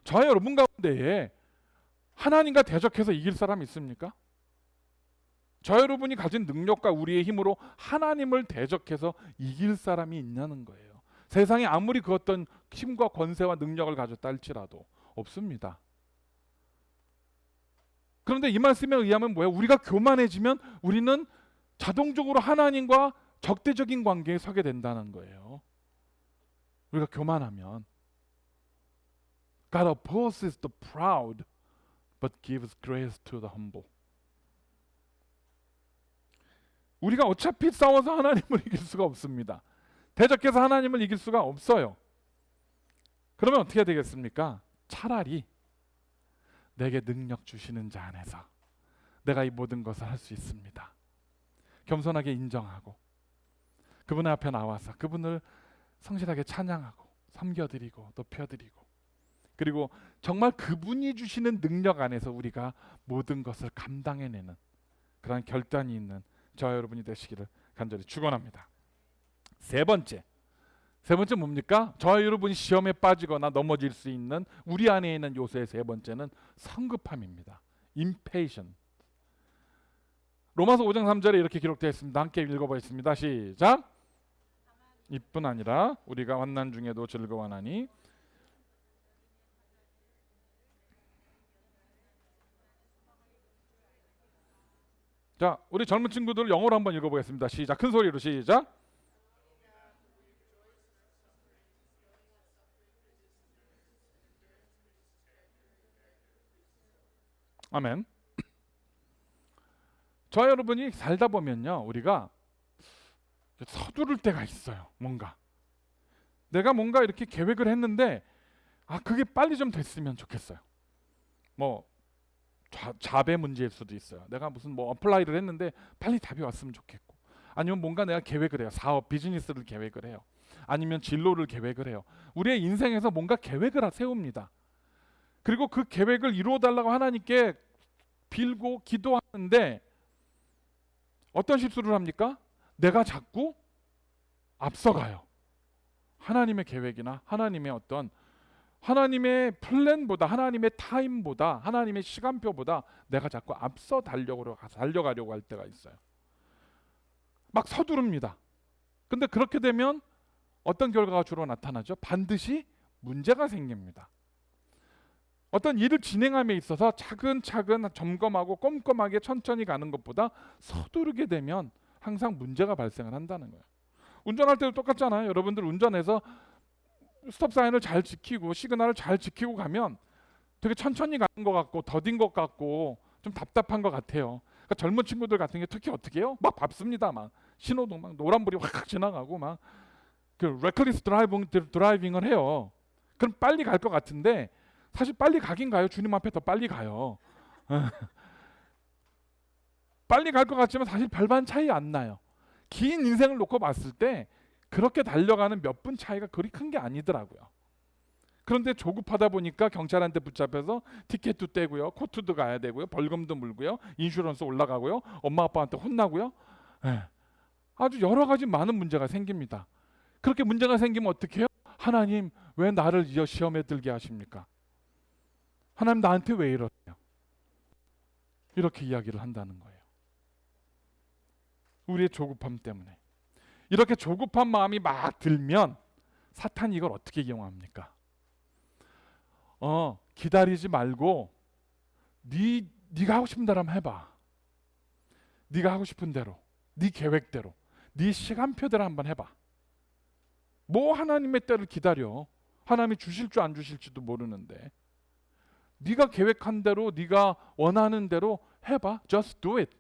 저와 여러분 가운데에 하나님과 대적해서 이길 사람이 있습니까? 저와 여러분이 가진 능력과 우리의 힘으로 하나님을 대적해서 이길 사람이 있냐는 거예요. 세상에 아무리 그 어떤 힘과 권세와 능력을 가졌다 할지라도 없습니다. 그런데 이 말씀에 의하면 뭐예요? 우리가 교만해지면 우리는 자동적으로 하나님과 적대적인 관계에 서게 된다는 거예요. 우리가 교만하면 God opposes the proud but gives grace to the humble. 우리가 어차피 싸워서 하나님을 이길 수가 없습니다. 대적해서 하나님을 이길 수가 없어요. 그러면 어떻게 되겠습니까? 차라리 내게 능력 주시는 자 안에서 내가 이 모든 것을 할 수 있습니다. 겸손하게 인정하고 그분 앞에 나와서 그분을 성실하게 찬양하고 섬겨드리고 높여드리고 그리고 정말 그분이 주시는 능력 안에서 우리가 모든 것을 감당해내는 그런 결단이 있는 저와 여러분이 되시기를 간절히 축원합니다. 세 번째 뭡니까? 저와 여러분이 시험에 빠지거나 넘어질 수 있는 우리 안에 있는 요소의 세 번째는 성급함입니다. impatient. 로마서 5장 3절에 이렇게 기록되어 있습니다. 함께 읽어보겠습니다. 시작. 이뿐 아니라 우리가 환난 중에도 즐거워하나니. 자, 우리 젊은 친구들 영어로 한번 읽어보겠습니다. 시작. 큰 소리로 시작. 아멘. 저 여러분이 살다 보면요, 우리가 서두를 때가 있어요. 내가 뭔가 이렇게 계획을 했는데 그게 빨리 좀 됐으면 좋겠어요. 뭐 자배 문제일 수도 있어요. 내가 무슨 어플라이를 했는데 빨리 답이 왔으면 좋겠고, 아니면 뭔가 내가 계획을 해요. 사업, 비즈니스를 계획을 해요. 아니면 진로를 계획을 해요. 우리의 인생에서 뭔가 계획을 세웁니다. 그리고 그 계획을 이루어달라고 하나님께 빌고 기도하는데 어떤 실수를 합니까? 내가 자꾸 앞서가요. 하나님의 계획이나 하나님의 플랜보다, 하나님의 타임보다, 하나님의 시간표보다 내가 자꾸 앞서 달려가려고 할 때가 있어요. 막 서두릅니다. 근데 그렇게 되면 어떤 결과가 주로 나타나죠? 반드시 문제가 생깁니다. 어떤 일을 진행함에 있어서 차근차근 점검하고 꼼꼼하게 천천히 가는 것보다 서두르게 되면 항상 문제가 발생을 한다는 거예요. 운전할 때도 똑같잖아요. 여러분들 운전해서 스톱 사인을 잘 지키고 시그널을 잘 지키고 가면 되게 천천히 가는 것 같고 더딘 것 같고 좀 답답한 것 같아요. 그러니까 젊은 친구들 같은 게 특히 어떻게 해요? 막 밟습니다. 막 신호등 막 노란불이 확 지나가고 막 그 레클리스 드라이빙을 해요. 그럼 빨리 갈 것 같은데 사실 빨리 가긴 가요. 주님 앞에 더 빨리 가요. 빨리 갈 것 같지만 사실 별반 차이 안 나요. 긴 인생을 놓고 봤을 때 그렇게 달려가는 몇 분 차이가 그리 큰 게 아니더라고요. 그런데 조급하다 보니까 경찰한테 붙잡혀서 티켓도 떼고요, 코트도 가야 되고요, 벌금도 물고요, 인슈런스 올라가고요, 엄마 아빠한테 혼나고요. 아주 여러 가지 많은 문제가 생깁니다. 그렇게 문제가 생기면 어떻게 해요? 하나님 왜 나를 이 시험에 들게 하십니까? 하나님 나한테 왜 이러세요? 이렇게 이야기를 한다는 거예요. 우리의 조급함 때문에. 이렇게 조급한 마음이 막 들면 사탄이 이걸 어떻게 이용합니까? 기다리지 말고 네가 하고 싶은 대로 한번 해봐. 네가 하고 싶은 대로, 네 계획대로, 네 시간표대로 한번 해봐. 뭐 하나님의 때를 기다려. 하나님이 주실 줄 안 주실지도 모르는데 네가 계획한 대로, 네가 원하는 대로 해봐. Just do it.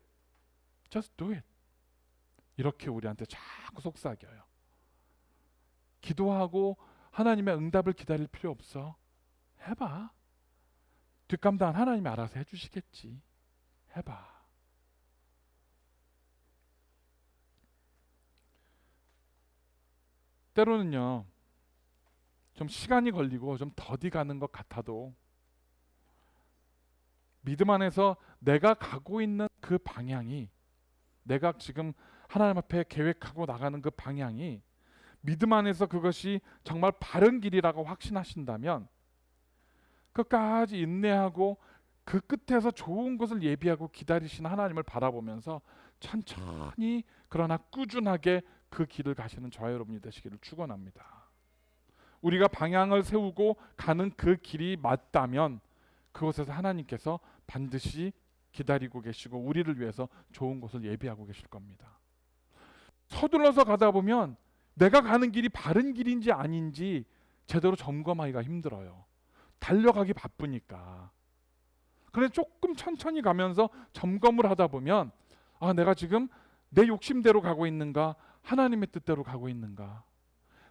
Just do it. 이렇게 우리한테 자꾸 속삭여요. 기도하고 하나님의 응답을 기다릴 필요 없어. 해봐. 뒷감당은 하나님이 알아서 해주시겠지. 해봐. 때로는요, 좀 시간이 걸리고 좀 더디 가는 것 같아도 믿음 안에서 내가 가고 있는 그 방향이, 내가 지금 하나님 앞에 계획하고 나가는 그 방향이 믿음 안에서 그것이 정말 바른 길이라고 확신하신다면 끝까지 인내하고 그 끝에서 좋은 것을 예비하고 기다리시는 하나님을 바라보면서 천천히 그러나 꾸준하게 그 길을 가시는 저와 여러분이 되시기를 축원합니다. 우리가 방향을 세우고 가는 그 길이 맞다면 그곳에서 하나님께서 반드시 기다리고 계시고 우리를 위해서 좋은 곳을 예비하고 계실 겁니다. 서둘러서 가다 보면 내가 가는 길이 바른 길인지 아닌지 제대로 점검하기가 힘들어요. 달려가기 바쁘니까. 그런데 조금 천천히 가면서 점검을 하다 보면 내가 지금 내 욕심대로 가고 있는가, 하나님의 뜻대로 가고 있는가,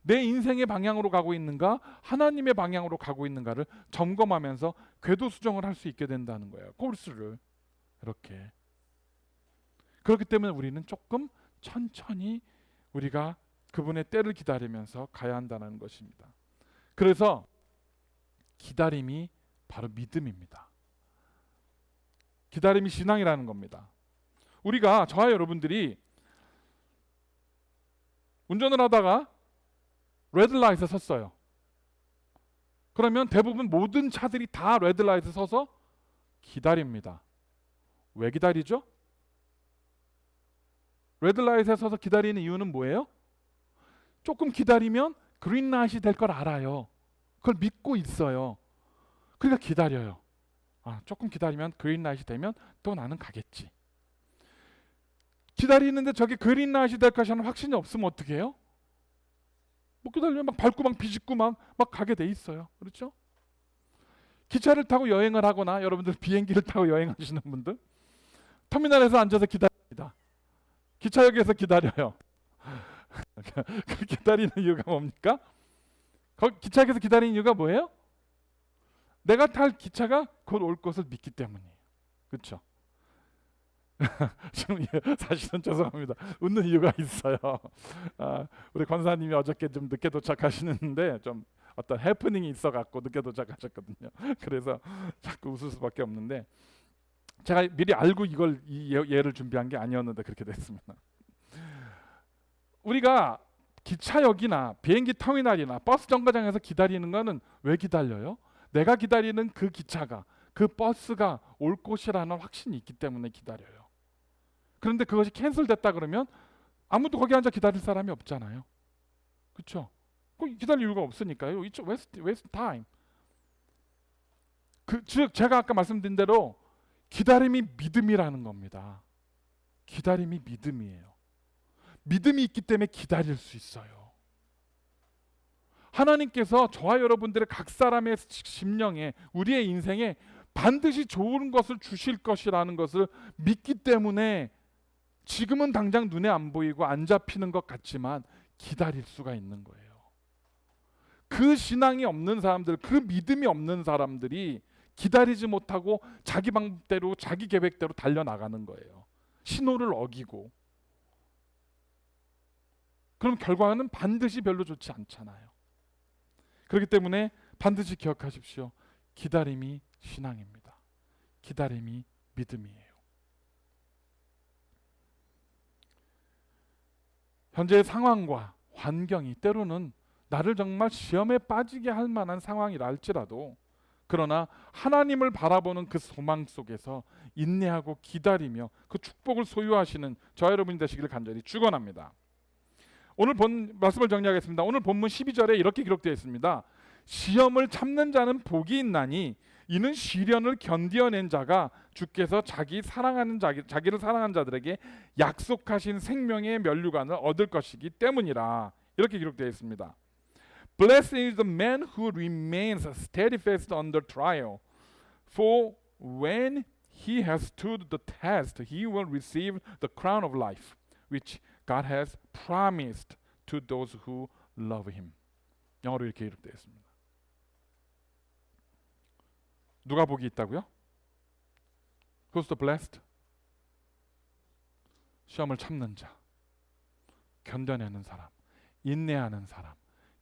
내 인생의 방향으로 가고 있는가, 하나님의 방향으로 가고 있는가를 점검하면서 궤도 수정을 할 수 있게 된다는 거예요. 코ur스를 이렇게. 그렇기 때문에 우리는 조금 천천히 우리가 그분의 때를 기다리면서 가야 한다는 것입니다. 그래서 기다림이 바로 믿음입니다. 기다림이 신앙이라는 겁니다. 우리가, 저와 여러분들이 운전을 하다가 레드라이트에 섰어요. 그러면 대부분 모든 차들이 다 레드라이트에 서서 기다립니다. 왜 기다리죠? 레드라이트에 서서 기다리는 이유는 뭐예요? 조금 기다리면 그린라이트이 될 걸 알아요. 그걸 믿고 있어요. 그러니까 기다려요. 조금 기다리면 그린라이트이 되면 또 나는 가겠지. 기다리는데 저게 그린라이트이 될 것이라는 확신이 없으면 어떻게 해요? 못 기다리면 막 밟고 막 비집고 막 가게 돼 있어요. 그렇죠? 기차를 타고 여행을 하거나 여러분들 비행기를 타고 여행하시는 분들 터미널에서 앉아서 기다립니다. 기차역에서 기다려요. 그 기다리는 이유가 뭡니까? 기차역에서 기다리는 이유가 뭐예요? 내가 탈 기차가 곧 올 것을 믿기 때문이에요. 그렇죠? 지금 사실은 죄송합니다. 웃는 이유가 있어요. 우리 권사님이 어저께 좀 늦게 도착하시는데 좀 어떤 해프닝이 있어갖고 늦게 도착하셨거든요. 그래서 자꾸 웃을 수밖에 없는데 제가 미리 알고 이 예를 준비한 게 아니었는데 그렇게 됐습니다. 우리가 기차역이나 비행기 터미널이나 버스 정거장에서 기다리는 거는 왜 기다려요? 내가 기다리는 그 기차가, 그 버스가 올 곳이라는 확신이 있기 때문에 기다려요. 그런데 그것이 캔슬됐다 그러면 아무도 거기 앉아 기다릴 사람이 없잖아요. 그렇죠? 기다릴 이유가 없으니까요. It's waste time. 즉 제가 아까 말씀드린 대로 기다림이 믿음이라는 겁니다. 기다림이 믿음이에요. 믿음이 있기 때문에 기다릴 수 있어요. 하나님께서 저와 여러분들의 각 사람의 심령에, 우리의 인생에 반드시 좋은 것을 주실 것이라는 것을 믿기 때문에 지금은 당장 눈에 안 보이고 안 잡히는 것 같지만 기다릴 수가 있는 거예요. 그 신앙이 없는 사람들, 그 믿음이 없는 사람들이 기다리지 못하고 자기 방법대로, 자기 계획대로 달려나가는 거예요. 신호를 어기고. 그럼 결과는 반드시 별로 좋지 않잖아요. 그렇기 때문에 반드시 기억하십시오. 기다림이 신앙입니다. 기다림이 믿음이에요. 현재의 상황과 환경이 때로는 나를 정말 시험에 빠지게 할 만한 상황이라 할지라도, 그러나 하나님을 바라보는 그 소망 속에서 인내하고 기다리며 그 축복을 소유하시는 저와 여러분이 되시기를 간절히 축원합니다. 오늘 본 말씀을 정리하겠습니다. 오늘 본문 12절에 이렇게 기록되어 있습니다. 시험을 참는 자는 복이 있나니 이는 시련을 견디어낸 자가 주께서 자기를 사랑하는 자들에게 약속하신 생명의 면류관을 얻을 것이기 때문이라. 이렇게 기록되어 있습니다. Blessed is the man who remains steadfast under trial, for when he has stood the test, he will receive the crown of life, which God has promised to those who love him. 영어로 이렇게 기록되어 있습니다. 누가 복이 있다고요? Who's the blessed? 시험을 참는 자, 견뎌내는 사람, 인내하는 사람,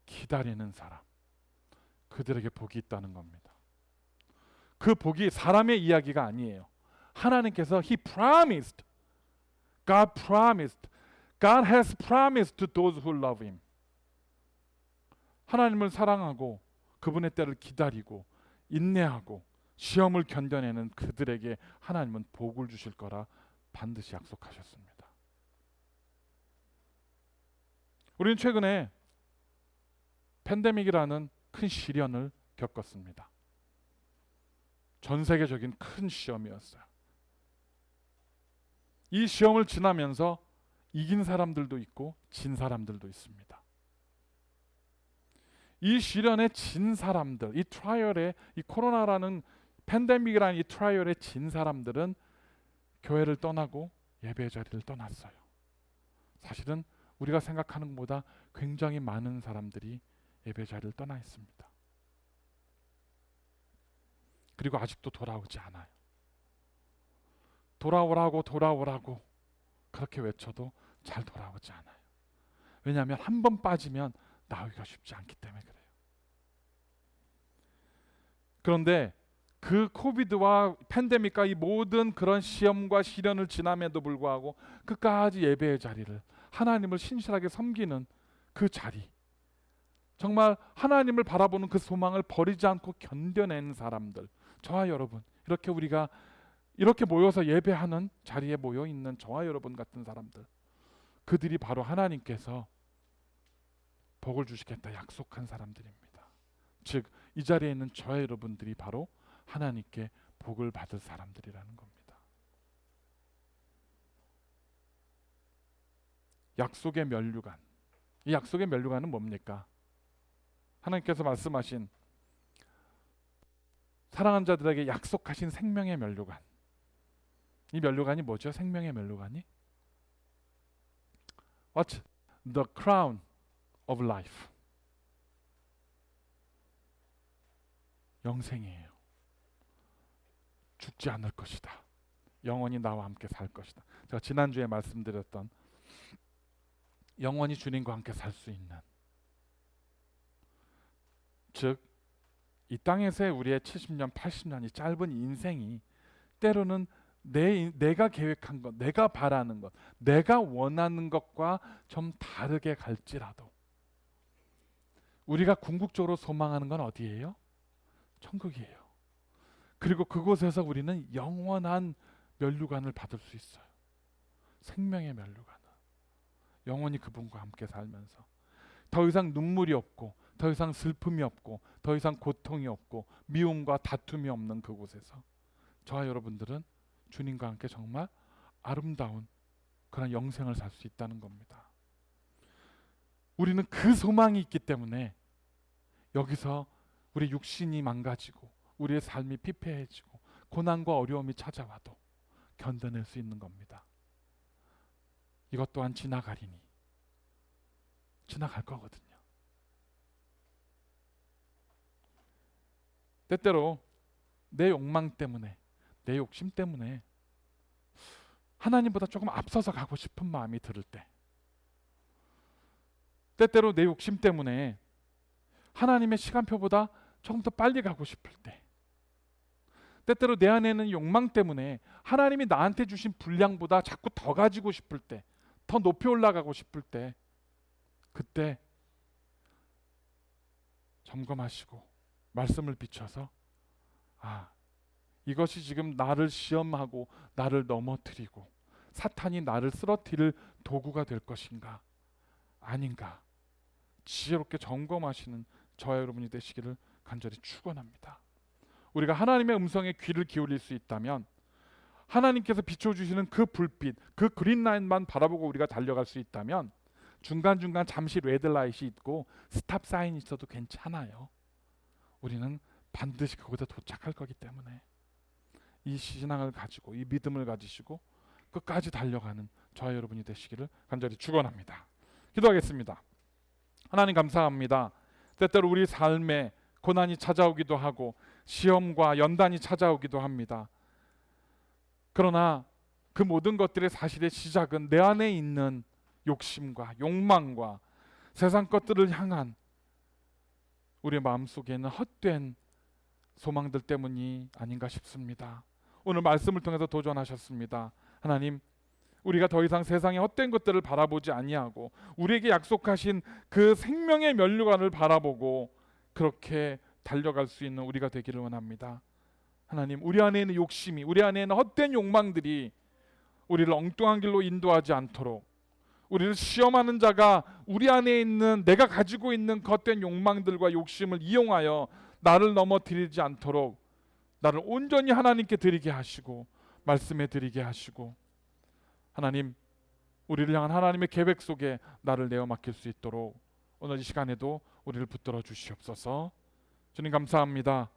기다리는 사람, 그들에게 복이 있다는 겁니다. 그 복이 사람의 이야기가 아니에요. 하나님께서 He promised, God promised, God has promised to those who love Him. 하나님을 사랑하고 그분의 때를 기다리고 인내하고 시험을 견뎌내는 그들에게 하나님은 복을 주실 거라 반드시 약속하셨습니다. 우리는 최근에 팬데믹이라는 큰 시련을 겪었습니다. 전 세계적인 큰 시험이었어요. 이 시험을 지나면서 이긴 사람들도 있고 진 사람들도 있습니다. 이 시련에 진 사람들, 이 트라이얼에, 이 코로나라는 팬데믹이라는 이 트라이얼에 진 사람들은 교회를 떠나고 예배 자리를 떠났어요. 사실은 우리가 생각하는 것보다 굉장히 많은 사람들이 예배 자리를 떠나 있습니다. 그리고 아직도 돌아오지 않아요. 돌아오라고 그렇게 외쳐도 잘 돌아오지 않아요. 왜냐하면 한 번 빠지면 나오기가 쉽지 않기 때문에 그래요. 그런데 그 코비드와 팬데믹과 이 모든 그런 시험과 시련을 지남에도 불구하고 끝까지 예배의 자리를, 하나님을 신실하게 섬기는 그 자리, 정말 하나님을 바라보는 그 소망을 버리지 않고 견뎌낸 사람들, 저와 여러분, 이렇게 우리가 이렇게 모여서 예배하는 자리에 모여 있는 저와 여러분 같은 사람들, 그들이 바로 하나님께서 복을 주시겠다 약속한 사람들입니다. 즉 이 자리에 있는 저와 여러분들이 바로 하나님께 복을 받을 사람들이라는 겁니다. 약속의 면류관. 이 약속의 면류관은 뭡니까? 하나님께서 말씀하신 사랑하는 자들에게 약속하신 생명의 면류관. 이 면류관이 뭐죠? 생명의 면류관이? What's the crown of life? 영생이에요. 죽지 않을 것이다. 영원히 나와 함께 살 것이다. 제가 지난주에 말씀드렸던 영원히 주님과 함께 살 수 있는, 즉 이 땅에서의 우리의 70년, 80년이 짧은 인생이 때로는 내가 계획한 것, 내가 바라는 것, 내가 원하는 것과 좀 다르게 갈지라도 우리가 궁극적으로 소망하는 건 어디예요? 천국이에요. 그리고 그곳에서 우리는 영원한 면류관을 받을 수 있어요. 생명의 면류관을. 영원히 그분과 함께 살면서 더 이상 눈물이 없고, 더 이상 슬픔이 없고, 더 이상 고통이 없고, 미움과 다툼이 없는 그곳에서 저와 여러분들은 주님과 함께 정말 아름다운 그런 영생을 살 수 있다는 겁니다. 우리는 그 소망이 있기 때문에 여기서 우리 육신이 망가지고 우리의 삶이 피폐해지고 고난과 어려움이 찾아와도 견뎌낼 수 있는 겁니다. 이것 또한 지나가리니 지나갈 거거든요. 때때로 내 욕망 때문에, 내 욕심 때문에 하나님보다 조금 앞서서 가고 싶은 마음이 들을 때, 때때로 내 욕심 때문에 하나님의 시간표보다 조금 더 빨리 가고 싶을 때, 때때로 내 안에 있는 욕망 때문에 하나님이 나한테 주신 분량보다 자꾸 더 가지고 싶을 때, 더 높이 올라가고 싶을 때, 그때 점검하시고 말씀을 비춰서 이것이 지금 나를 시험하고 나를 넘어뜨리고 사탄이 나를 쓰러뜨릴 도구가 될 것인가 아닌가 지혜롭게 점검하시는 저와 여러분이 되시기를 간절히 축원합니다. 우리가 하나님의 음성에 귀를 기울일 수 있다면 하나님께서 비춰주시는 그 불빛, 그 그린라인만 바라보고 우리가 달려갈 수 있다면 중간중간 잠시 레드라이트이 있고 스탑 사인이 있어도 괜찮아요. 우리는 반드시 그곳에 도착할 거기 때문에 이 신앙을 가지고 이 믿음을 가지시고 끝까지 달려가는 저와 여러분이 되시기를 간절히 축원합니다. 기도하겠습니다. 하나님 감사합니다. 때때로 우리 삶에 고난이 찾아오기도 하고 시험과 연단이 찾아오기도 합니다. 그러나 그 모든 것들의 사실의 시작은 내 안에 있는 욕심과 욕망과 세상 것들을 향한 우리의 마음속에 있는 헛된 소망들 때문이 아닌가 싶습니다. 오늘 말씀을 통해서 도전하셨습니다. 하나님, 우리가 더 이상 세상의 헛된 것들을 바라보지 아니하고 우리에게 약속하신 그 생명의 면류관을 바라보고 그렇게 달려갈 수 있는 우리가 되기를 원합니다. 하나님, 우리 안에 있는 욕심이, 우리 안에 있는 헛된 욕망들이 우리를 엉뚱한 길로 인도하지 않도록, 우리를 시험하는 자가 우리 안에 있는 내가 가지고 있는 헛된 욕망들과 욕심을 이용하여 나를 넘어뜨리지 않도록 나를 온전히 하나님께 드리게 하시고 말씀에 드리게 하시고, 하나님, 우리를 향한 하나님의 계획 속에 나를 내어 맡길 수 있도록 오늘 이 시간에도 우리를 붙들어 주시옵소서. 주님 감사합니다.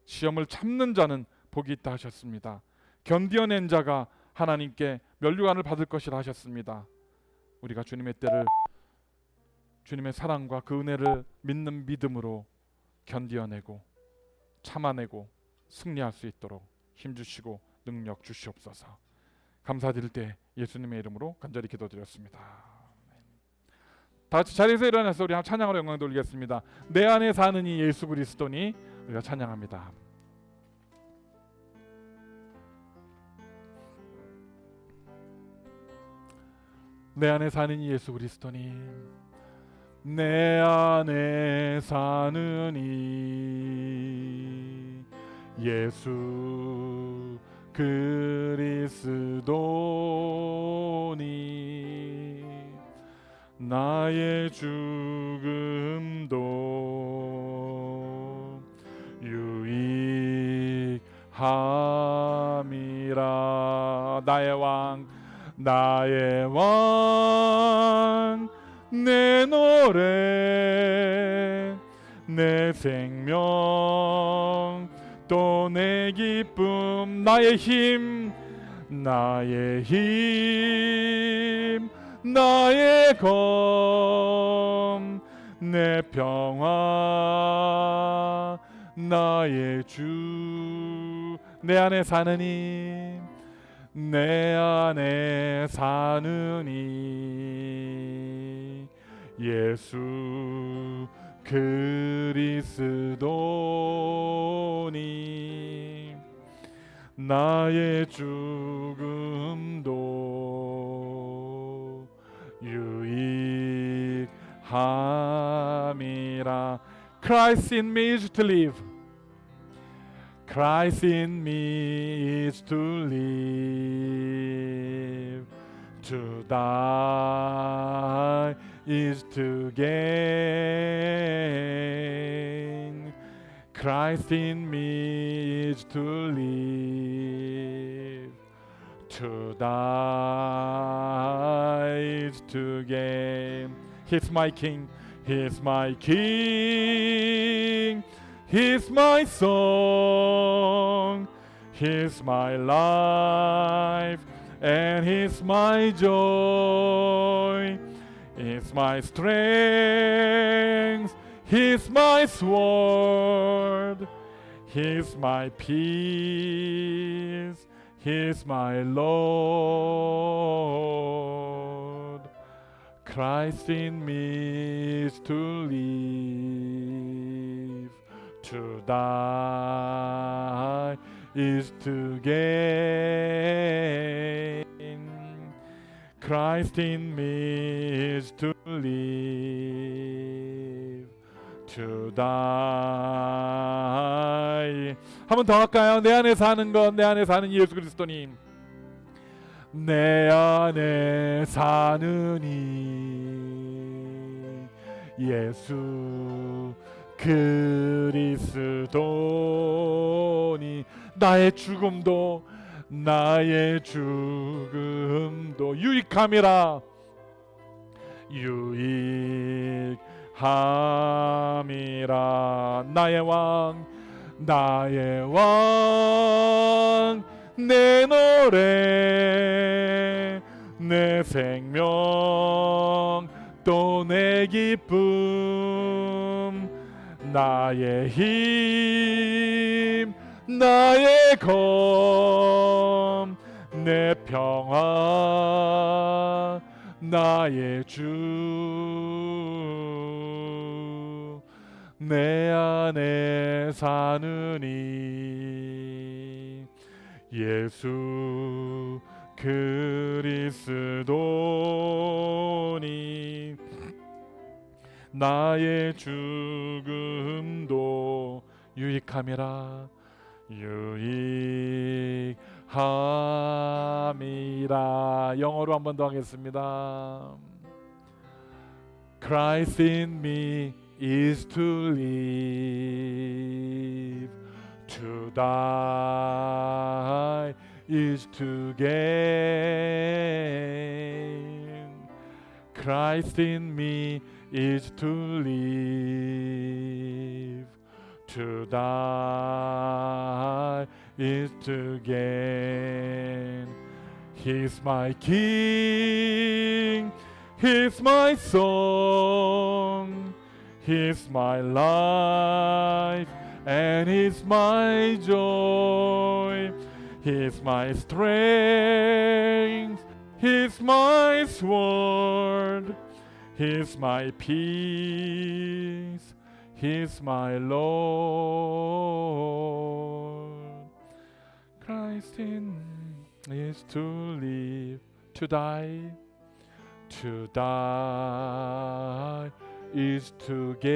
시험을 참는 자는 복이 있다 하셨습니다. 견디어낸 자가 하나님께 면류관을 받을 것이라 하셨습니다. 우리가 주님의 때를, 주님의 사랑과 그 은혜를 믿는 믿음으로 견디어내고 참아내고 승리할 수 있도록 힘주시고 능력 주시옵소서. 감사드릴 때 예수님의 이름으로 간절히 기도드렸습니다. 다 같이 자리에서 일어나서 우리 찬양으로 영광 돌리겠습니다. 내 안에 사는 이 예수 그리스도니 우리가 찬양합니다. 내 안에 사는 이 예수 그리스도니, 내 안에 사는 이 예수 그리스도니 나의 죽음도 유익함이라. 나의 왕, 나의 왕, 내 노래, 내 생명, 또 내 기쁨, 나의 힘, 나의 힘, 나의 검, 내 평화, 나의 주. 내 안에 사느니, 내 안에 사느니 예수 그리스도니 나의 죽음도 유익함이라. Christ in me is to live. Christ in me is to live. To die is to gain. Christ in me is to live. To die is to gain. He's my King. He's my King, He's my song, He's my life, and He's my joy. He's my strength, He's my sword, He's my peace, He's my Lord. Christ in me is to live, to die is to gain. Christ in me is to live, to die. 한 번 더 할까요? 내 안에 사는 것, 내 안에 사는 예수 그리스도님. 내 안에 사는 이 예수 그리스도니 나의 죽음도 유익함이라 나의 왕 내 노래 내 생명 또 내 기쁨 나의 힘 나의 검 내 평화 나의 주 내 안에 사는 이 예수 그리스도니 나의 죽음도 유익함이라 영어로 한 번 더 하겠습니다. Christ in me is to live, to die is to gain. Christ in me is to live, to die is to gain. He's my King, He's my song, He's my life, and He's my joy. He's my strength, He's my sword, He's my peace, He's my Lord. Christ in is to live, to die is to gain.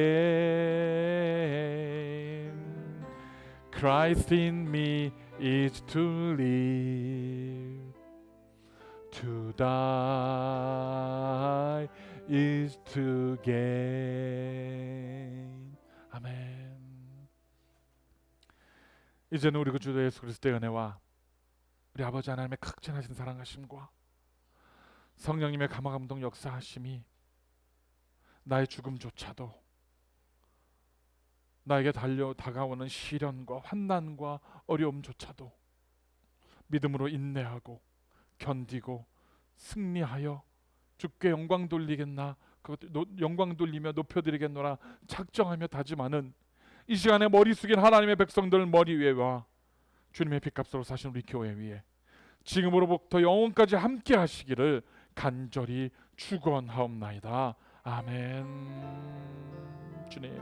Christ in me is to live, to die is to gain. 아멘. 이제는 우리 구주 예수 그리스도의 은혜와 우리 아버지 하나님의 극진하신 사랑하심과 성령님의 감화감동 역사하심이 나의 죽음조차도 나에게 다가오는 시련과 환난과 어려움조차도 믿음으로 인내하고 견디고 승리하여 주께 영광 돌리겠나 영광 돌리며 높여드리겠노라 작정하며 다짐하는 이 시간에 머리 숙인 하나님의 백성들 머리 위에와 주님의 핏값으로 사신 우리 교회 위에 지금으로부터 영원까지 함께 하시기를 간절히 축원하옵나이다. 아멘. 주님,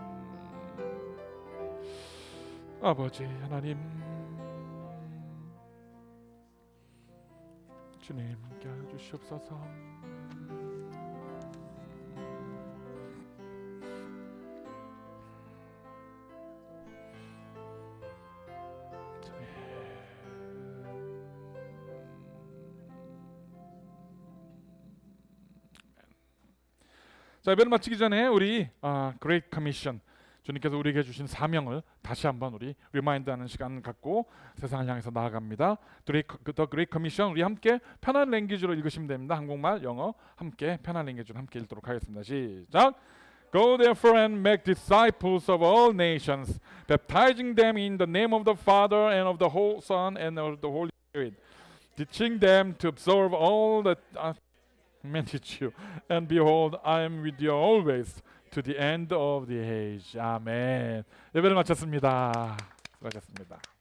아버지 하나님, 주님 함께 하여 주시옵소서. 자, 예배를 마치기 전에 우리 Great Commission 주님께서 우리에게 주신 사명을 다시 한번 우리 리마인드하는 시간 갖고 세상을 향해서 나아갑니다. The Great Commission 우리 함께 편한 랭귀지로 읽으시면 됩니다. 한국말, 영어 함께 편한 랭귀지로 함께 읽도록 하겠습니다. 시작. Go therefore and make disciples of all nations, baptizing them in the name of the Father and of the whole Son and of the Holy Spirit, teaching them to observe all that I commanded you. And behold, I am with you always to the end of the age. 아멘. 예배를 마쳤습니다. 수고하셨습니다.